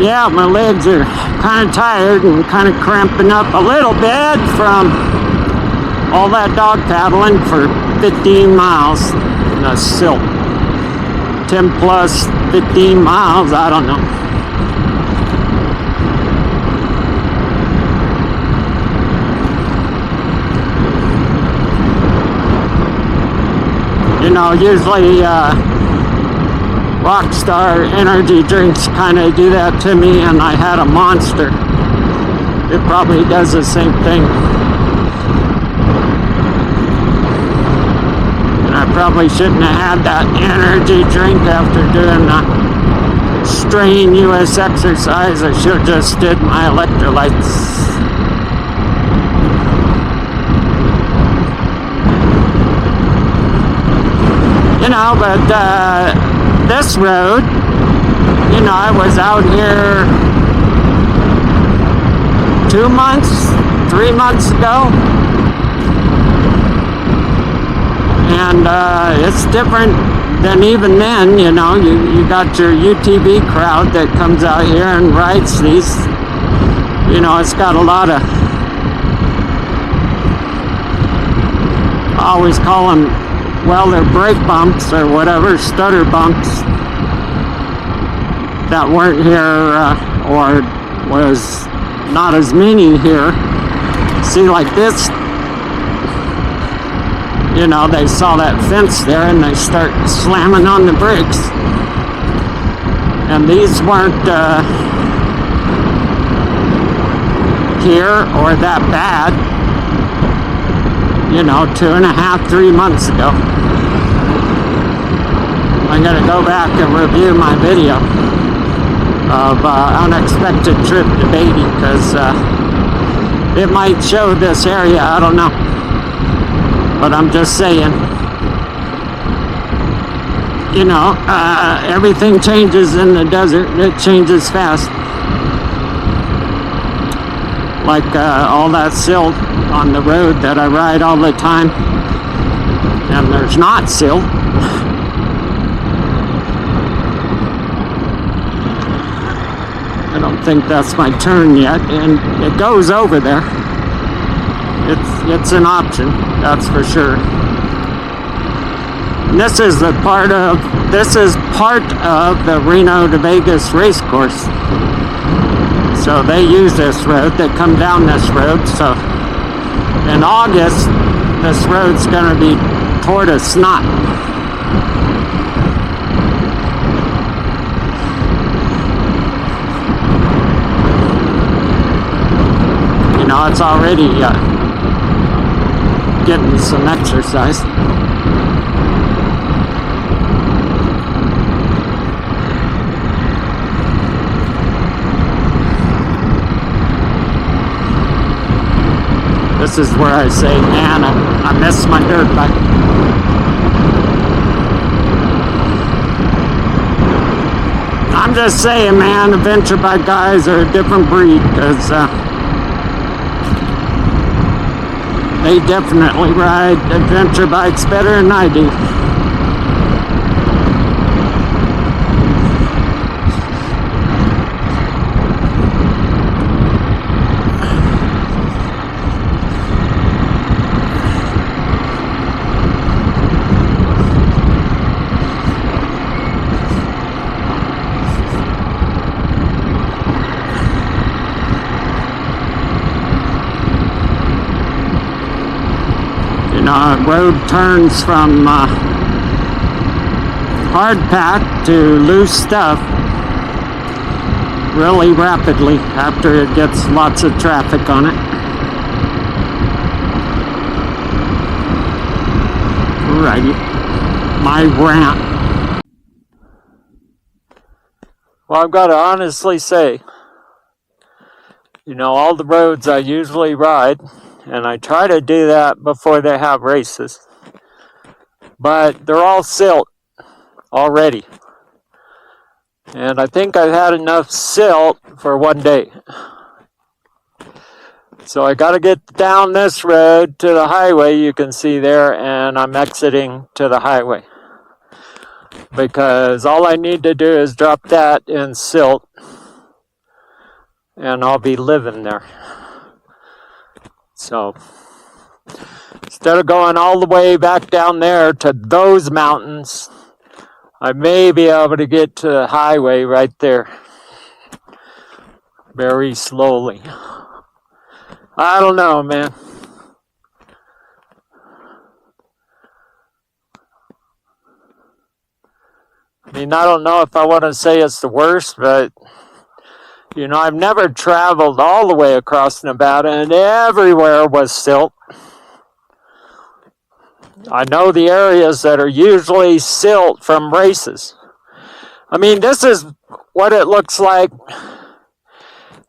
Yeah, my legs are kind of tired and kind of cramping up a little bit from all that dog paddling for 15 miles in the silt. 10 plus 15 miles, I don't know. You know, usually Rockstar energy drinks kind of do that to me, and I had a Monster. It probably does the same thing. And I probably shouldn't have had that energy drink after doing a strenuous exercise. I should have just did my electrolytes. You know, but this road, you know, I was out here 2 months, 3 months ago, and it's different than even then. You know, you got your UTV crowd that comes out here and rides these. You know, it's got a lot of, I always call them, well, they're brake bumps or whatever, stutter bumps that weren't here or was not as many here. See, like this, you know, they saw that fence there and they start slamming on the brakes. And these weren't here or that bad, you know, 2.5, 3 months ago. I'm gonna go back and review my video of unexpected trip to Beatty, because it might show this area, I don't know, but I'm just saying, you know, everything changes in the desert. It changes fast, like all that silt on the road that I ride all the time, and there's not silt. I don't think that's my turn yet, and it goes over there. It's an option, that's for sure. This is part of the Reno to Vegas race course. So they use this road. They come down this road. So in August, this road's going to be toward a snot. You know, it's already getting some exercise. This is where I say, man, I miss my dirt bike. I'm just saying, man, adventure bike guys are a different breed, because they definitely ride adventure bikes better than I do. Road turns from hard pack to loose stuff really rapidly after it gets lots of traffic on it. Alrighty, my RANT. Well, I've got to honestly say, you know, all the roads I usually ride, and I try to do that before they have races, but they're all silt already. And I think I've had enough silt for one day. So I got to get down this road to the highway you can see there, and I'm exiting to the highway. Because all I need to do is drop that in silt, and I'll be living there. So instead of going all the way back down there to those mountains, I may be able to get to the highway right there very slowly. I don't know, man. I mean, I don't know if I want to say it's the worst, but you know, I've never traveled all the way across Nevada, and everywhere was silt. I know the areas that are usually silt from races. I mean, this is what it looks like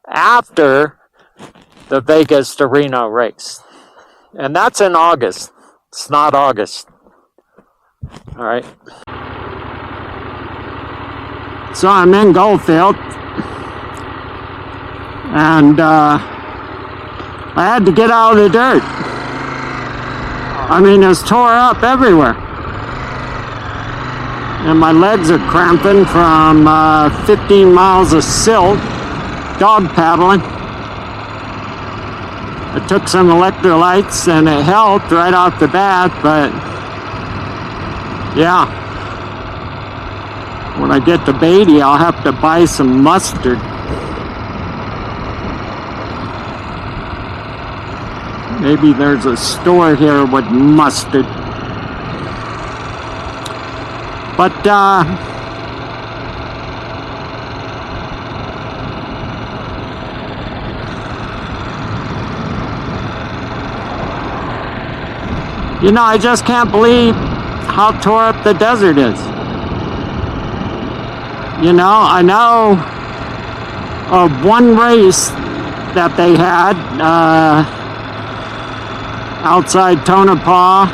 after the Vegas to Reno race. And that's in August. It's not August. All right. So I'm in Goldfield. And I had to get out of the dirt. I mean, it's tore up everywhere. And my legs are cramping from 15 miles of silt, dog paddling. I took some electrolytes and it helped right off the bat, but yeah. When I get to Beatty, I'll have to buy some mustard. Maybe there's a store here with mustard. But, you know, I just can't believe how tore up the desert is. You know, I know of one race that they had, outside Tonopah.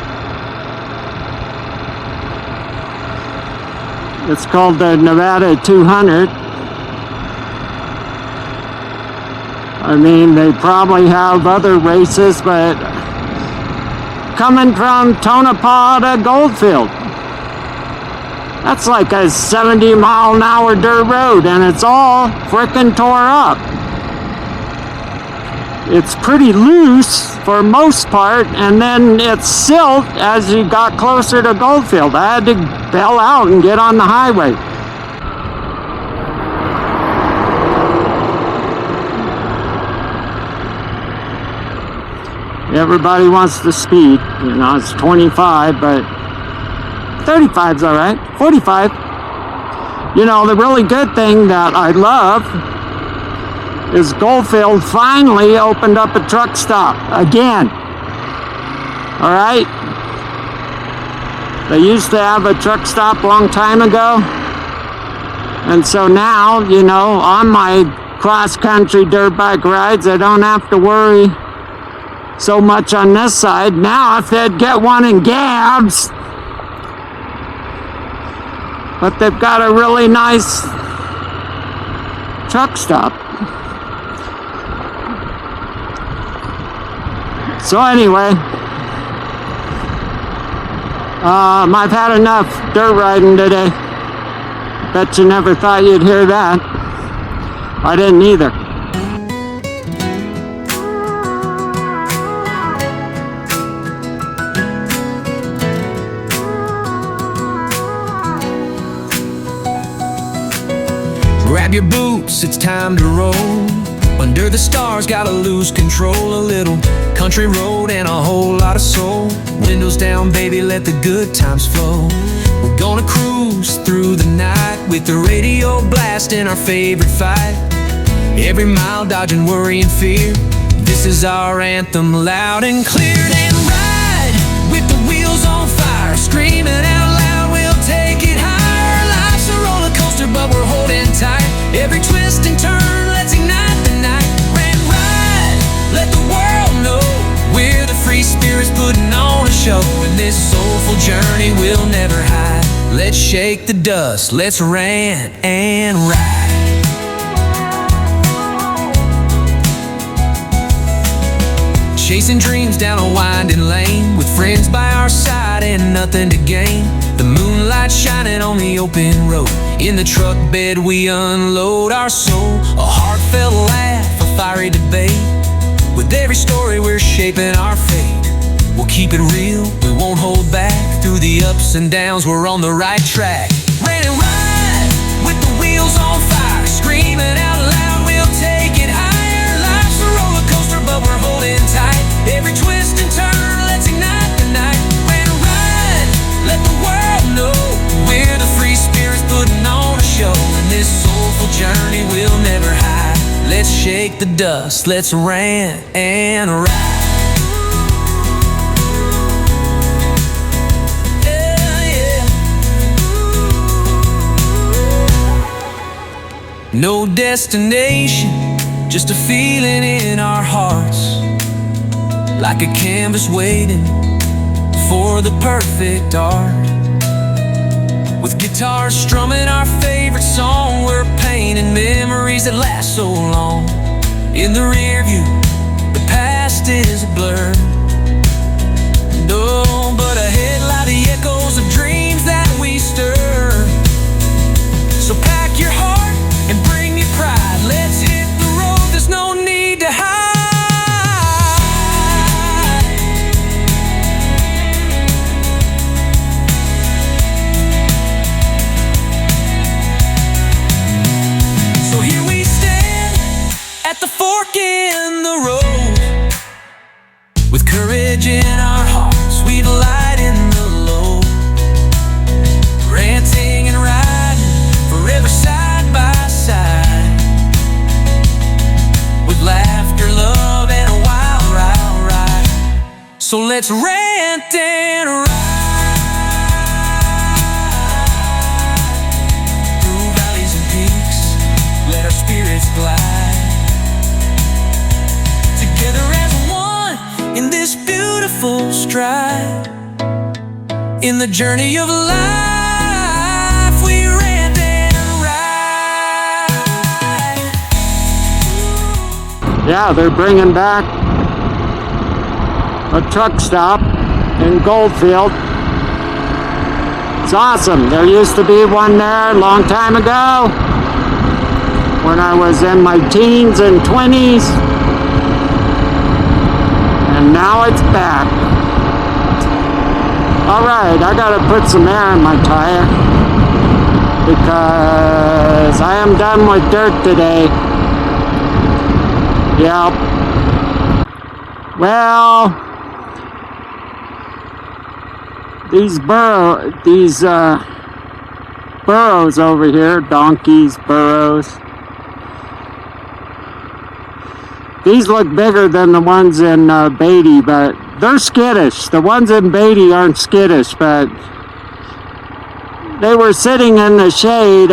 It's called the Nevada 200. I mean, they probably have other races, but coming from Tonopah to Goldfield, that's like a 70-mile-an-hour dirt road, and it's all frickin' tore up. it's pretty loose for most part, and then it's silt as you got closer to Goldfield. I had to bail out and get on the highway. Everybody wants to speed, you know, it's 25, but 35's all right, 45. You know, the really good thing that I love is Goldfield finally opened up a truck stop again. All right? They used to have a truck stop a long time ago. And so now, you know, on my cross-country dirt bike rides, I don't have to worry so much on this side. Now, if they'd get one in Gabs, but they've got a really nice truck stop. So anyway, I've had enough dirt riding today. Bet you never thought you'd hear that. I didn't either. Grab your boots, it's time to roll. Under the stars, gotta lose control a little. Country road and a whole lot of soul. Windows down, baby, let the good times flow. We're gonna cruise through the night with the radio blasting our favorite fight. Every mile dodging worry and fear. This is our anthem, loud and clear. And ride with the wheels on fire, screaming out loud, we'll take it higher. Life's a roller coaster, but we're holding tight. Every twist and turn, let's ignite the night. And ride, let the world know we're the free spirits putting on a show. And this soulful journey we'll never hide. Let's shake the dust, let's rant and ride. Chasing dreams down a winding lane, with friends by our side and nothing to gain. The moonlight shining on the open road. In the truck bed we unload our soul. A heartfelt laugh, a fiery debate. With every story we're shaping our fate. We'll keep it real, we won't hold back. Through the ups and downs, we're on the right track. Rain and ride, with the wheels on fire. Screaming out loud, we'll take it higher. Life's a roller coaster, but we're holding tight. Every twist and turn, let's ignite the night. Rain and ride, let the world know we're the free spirits putting on a show. And this soulful journey we'll never hide. Let's shake the dust, let's rant and ride. No destination, just a feeling in our hearts. Like a canvas waiting for the perfect art. With guitars strumming our favorite song, we're painting memories that last so long. In the rear view, the past is a blur. No, but ahead lie the echoes of dreams that we stir. So pack your heart and bring your pride. Let's hit the road, there's no need to hide. So here we stand at the fork in the road. With courage in our hearts, we delight in the low. Ranting and riding, forever side by side. With laughter, love, and a wild ride. So let's rant and ride. Through valleys and peaks, let our spirits glide. Together as one in this beautiful stride. In the journey of life, we rant and ride. Yeah, they're bringing back a truck stop in Goldfield. It's awesome. There used to be one there a long time ago when I was in my teens and 20s. it's back. Alright, I gotta put some air in my tire because I am done with dirt today. Yep. Well, these burros over here, donkeys, burros, these look bigger than the ones in Beatty, but they're skittish. The ones in Beatty aren't skittish, but they were sitting in the shade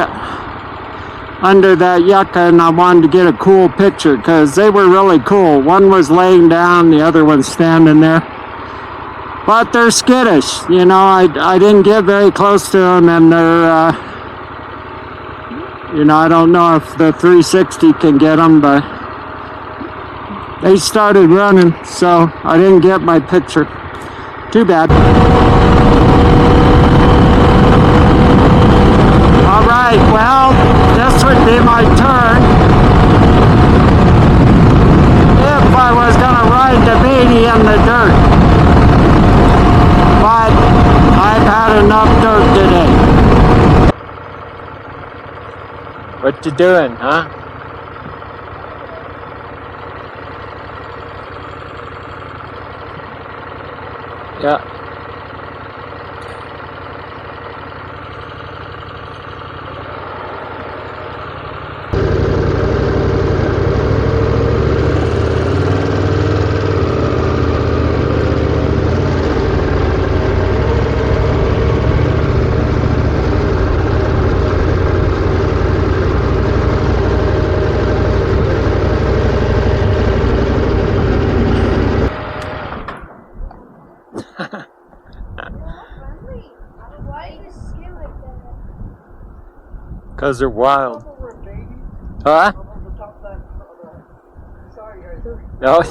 under that yucca, and I wanted to get a cool picture because they were really cool. One was laying down, the other one's standing there. But they're skittish, you know. I didn't get very close to them, and they're, you know, I don't know if the 360 can get them, but they started running, so I didn't get my picture. Too bad. Alright, well, this would be my turn. If I was going to ride the Beatty in the dirt. But I've had enough dirt today. What you doing, huh? Yeah. Because they're wild. Huh? No.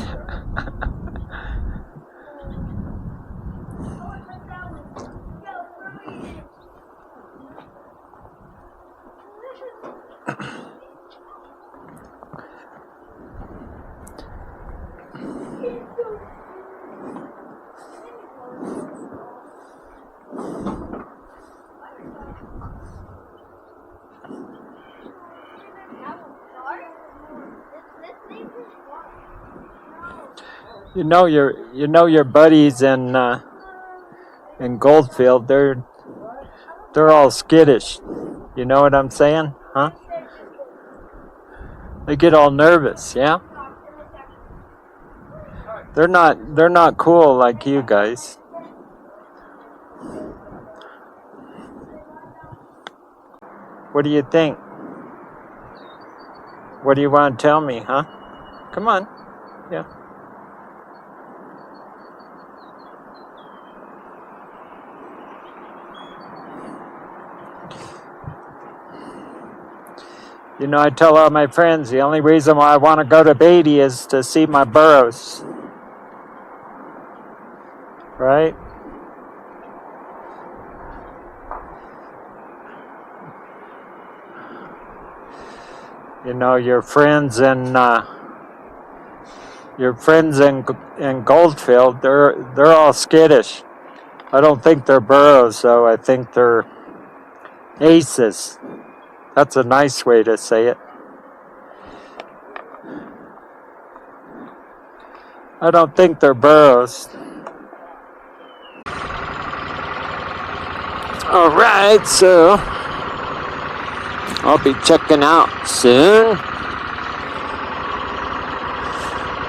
You know your buddies in Goldfield, they're all skittish. You know what I'm saying? Huh? They get all nervous, yeah? They're not cool like you guys. What do you think? What do you want to tell me, huh? Come on. Yeah. You know, I tell all my friends the only reason why I want to go to Beatty is to see my burros. Right? You know, your friends in Goldfield, they're all skittish. I don't think they're burros, though. I think they're aces. That's a nice way to say it. I don't think they're burros. Alright, so I'll be checking out soon.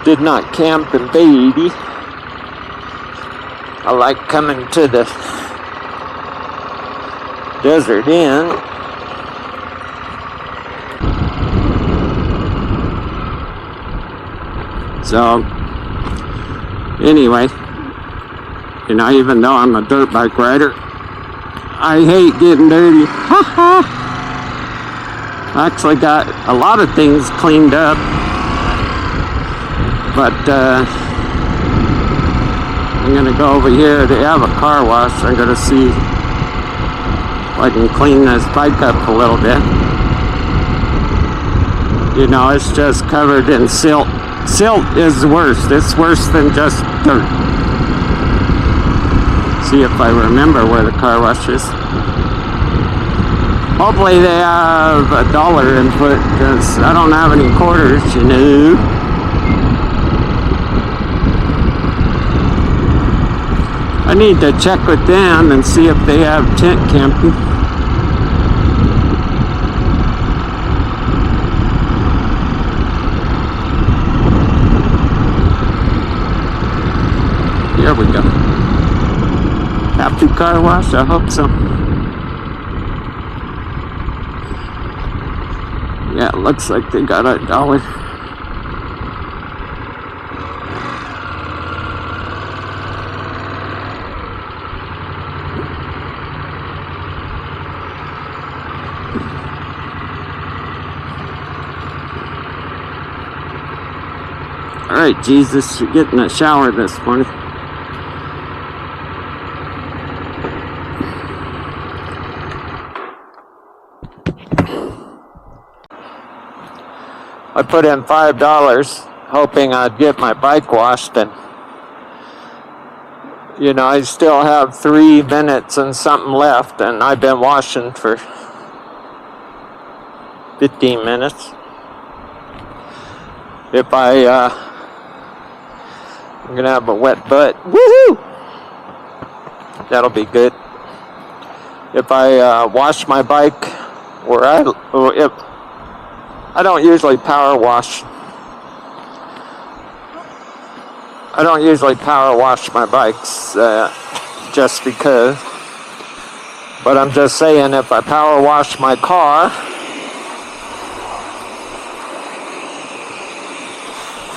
Did not camp in Beatty. I like coming to the Desert Inn. So, anyway, you know, even though I'm a dirt bike rider, I hate getting dirty. I actually got a lot of things cleaned up, but I'm going to go over here. They have a car wash. I'm going to see if I can clean this bike up a little bit. You know, it's just covered in silt Silt is worse. It's worse than just dirt. See if I remember where the car wash is. Hopefully they have $1 input, because I don't have any quarters, you know. I need to check with them and see if they have tent camping. Here we go. Happy car wash? I hope so. Yeah, it looks like they got $1. Alright, Jesus, you're getting a shower this morning. I put in $5 hoping I'd get my bike washed, and you know, I still have 3 minutes and something left, and I've been washing for 15 minutes. If I'm gonna have a wet butt. Woohoo! That'll be good. If I wash my bike, if I don't usually power wash. I don't usually power wash my bikes just because. But I'm just saying, if I power wash my car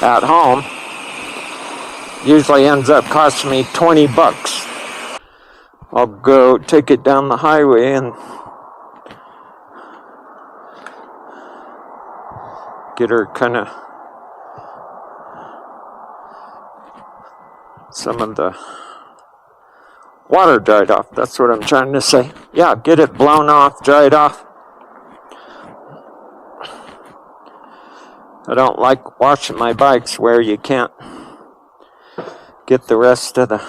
at home, usually ends up costing me $20. I'll go take it down the highway and get her kind of some of the water dried off. That's what I'm trying to say. Yeah, get it blown off, dried off. I don't like washing my bikes where you can't get the rest of the...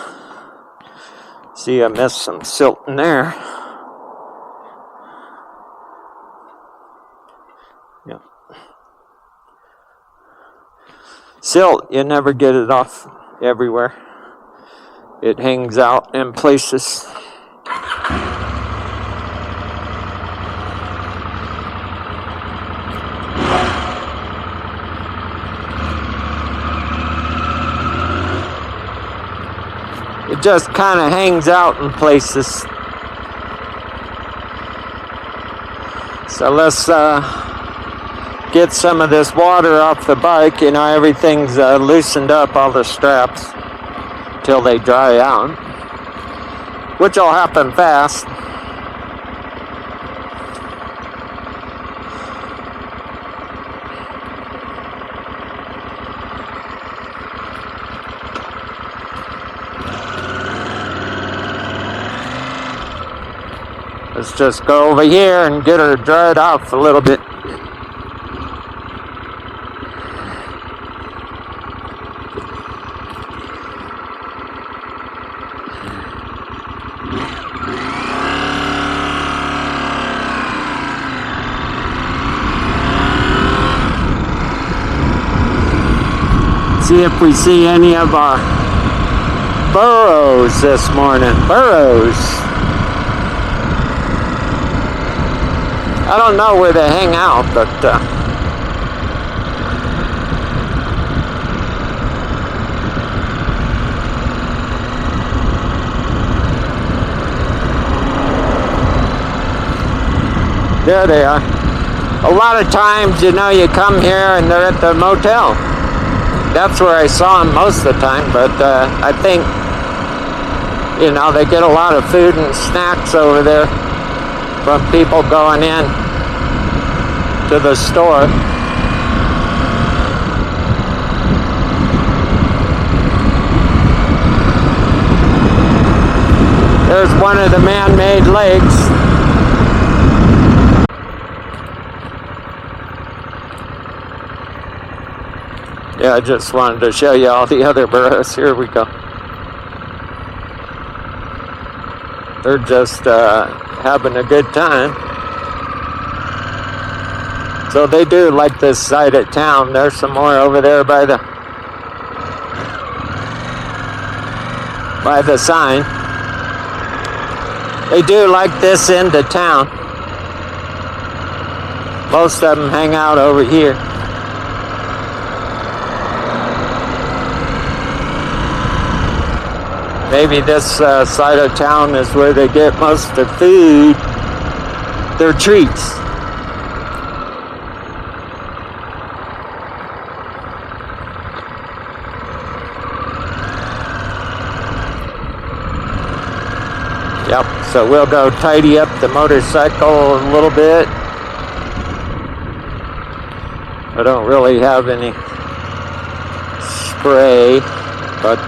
See, I missed some silt in there. Yeah. Silt, you never get it off everywhere. It hangs out in places. It just kind of hangs out in places. So let's get some of this water off the bike. You know, everything's loosened up, all the straps, till they dry out, which will happen fast. Let's just go over here and get her dried off a little bit. See if we see any of our burros this morning. Burros. I don't know where they hang out, but there they are. A lot of times, you know, you come here and they're at the motel. That's where I saw them most of the time, but I think, you know, they get a lot of food and snacks over there from people going in to the store. There's one of the man-made lakes. Yeah, I just wanted to show you all the other burros. Here we go. They're just having a good time. So they do like this side of town. There's some more over there by the sign. They do like this end of town. Most of them hang out over here. Maybe this side of town is where they get most of the food, their treats. Yep, so we'll go tidy up the motorcycle a little bit. I don't really have any spray, but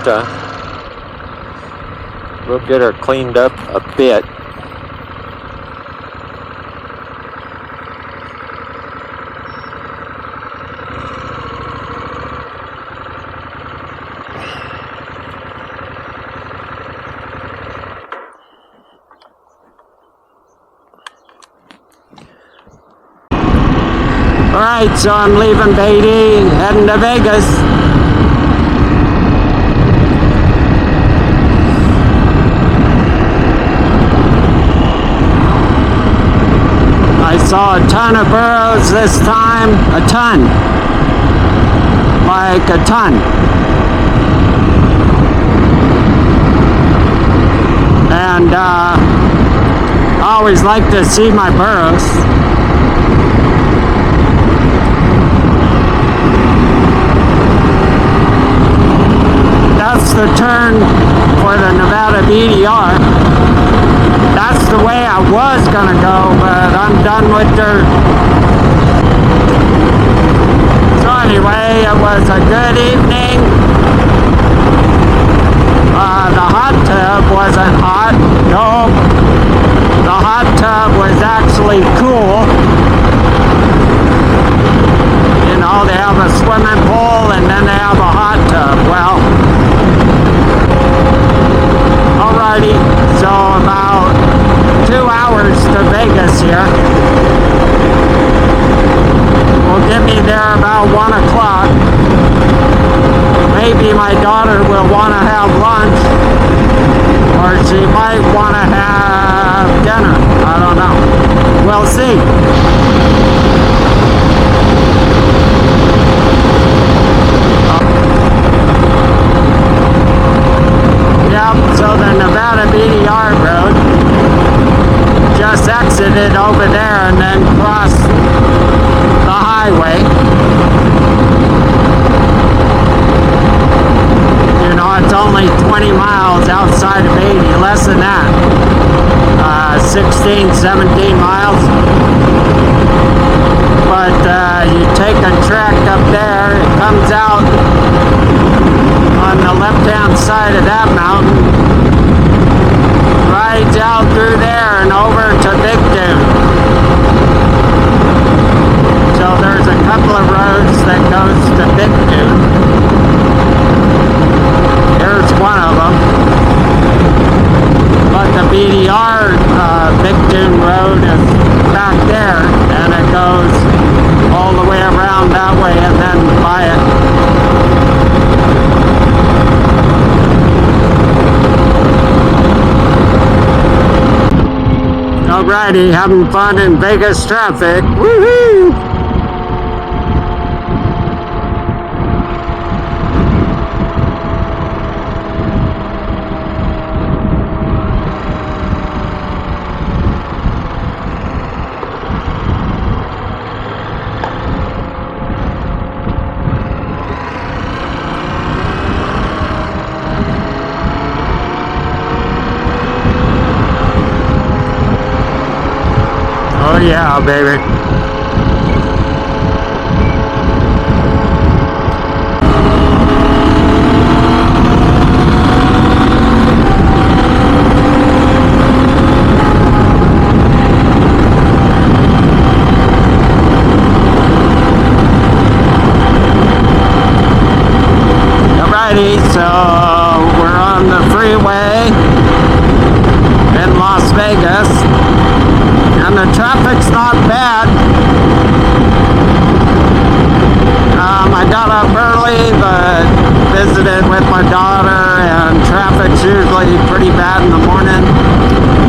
we'll get her cleaned up a bit. Alright, so I'm leaving Beatty, heading to Vegas. I saw a ton of burros this time. A ton. Like a ton. And I always like to see my burros. That's the turn for the Nevada BDR. That's the way I was gonna go, but I'm done with dirt. So anyway, it was a good evening. The hot tub wasn't hot. Nope. The hot tub was actually cool. You know, they have a swimming pool and then they have a hot tub. Well, alrighty, so about 2 hours to Vegas here. Will get me there about 1 o'clock. Maybe my daughter will want to have lunch, or she might want to have dinner. I don't know. We'll see. Yep, so the Nevada BDR road just exited over there and then crossed the highway. You know, it's only 20 miles outside of Beatty, less than that. 16, 17 miles. But you take a trek up there, it comes out on the left-hand side of that mountain, rides out through there and over to Big Dune. So there's a couple of roads that goes to Big Dune. Here's one of them. But the BDR Big Dune Road is back there, and it goes all the way around that way and then by it. Alrighty, having fun in Vegas traffic. Woohoo! Oh yeah, baby. Alrighty, so we're on the freeway in Las Vegas, and the traffic's not bad. I got up early, but visited with my daughter, and traffic's usually pretty bad in the morning.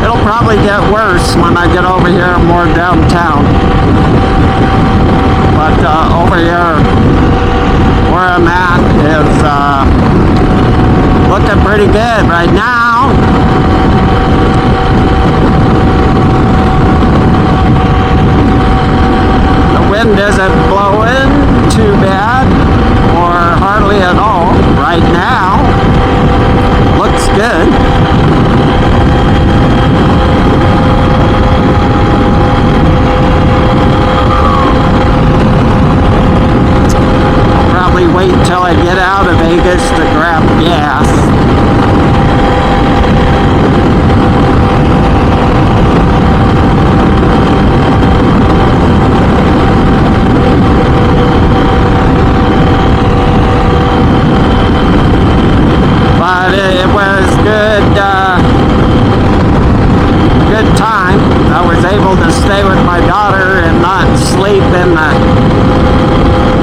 It'll probably get worse when I get over here more downtown. But over here where I'm at is looking pretty good right now. The wind isn't blowing too bad, or hardly at all right now. Looks good. Wait till I get out of Vegas to grab gas. But it was good time. I was able to stay with my daughter and not sleep in the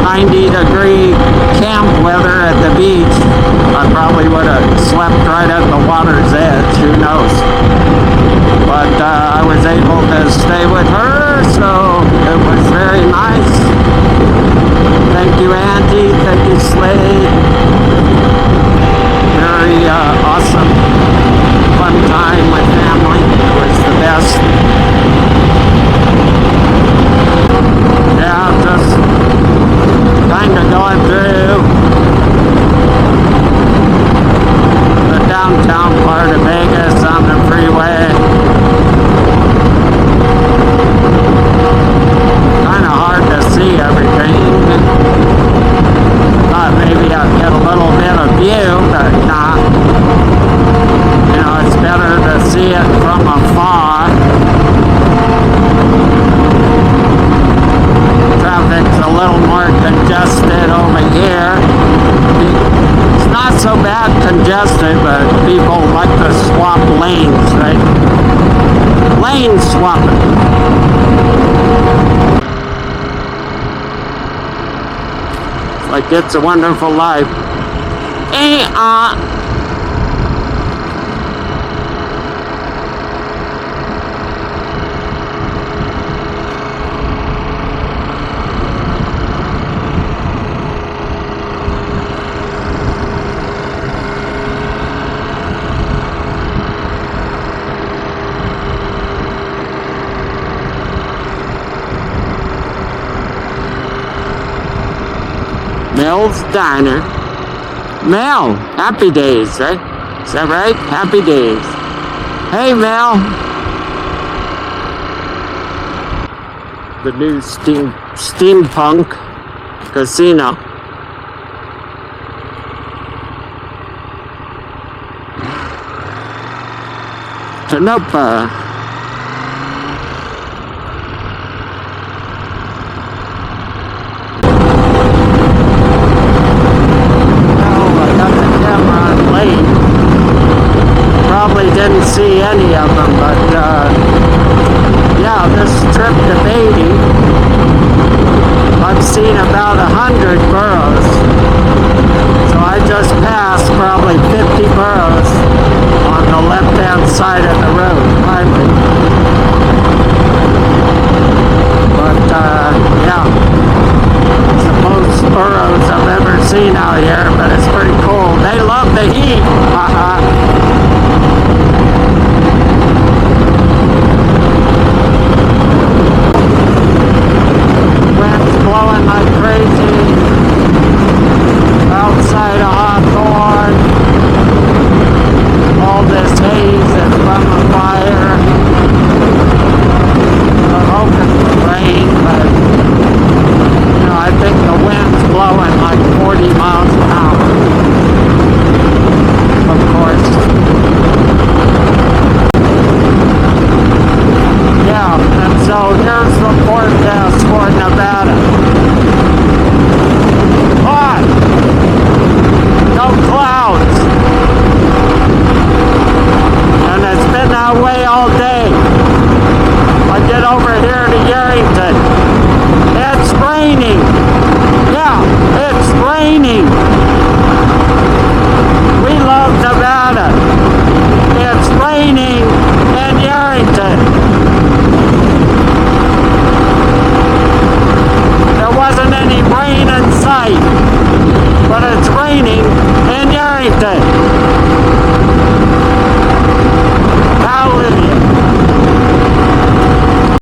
90-degree camp weather at the beach. I probably would have slept right at the water's edge, who knows. But I was able to stay with her, so it was very nice. Thank you, Auntie. Thank you, Slade. Very awesome, fun time with family. It was the best. Yeah, just kind of going through the downtown part of Vegas on the freeway. Kind of hard to see everything. Thought maybe I'd get a little bit of view, but nah. You know, it's better to see it from afar. Traffic's a little more congested over here. It's not so bad congested, but people like to swap lanes, right? Lane swapping. It's like It's a Wonderful Life. Mel's Diner. Mel, Happy Days, right? Is that right? Happy Days. Hey, Mel. The new steampunk casino. Nope. Probably didn't see any of them, but yeah, this trip to Beatty, I've seen about 100 birds.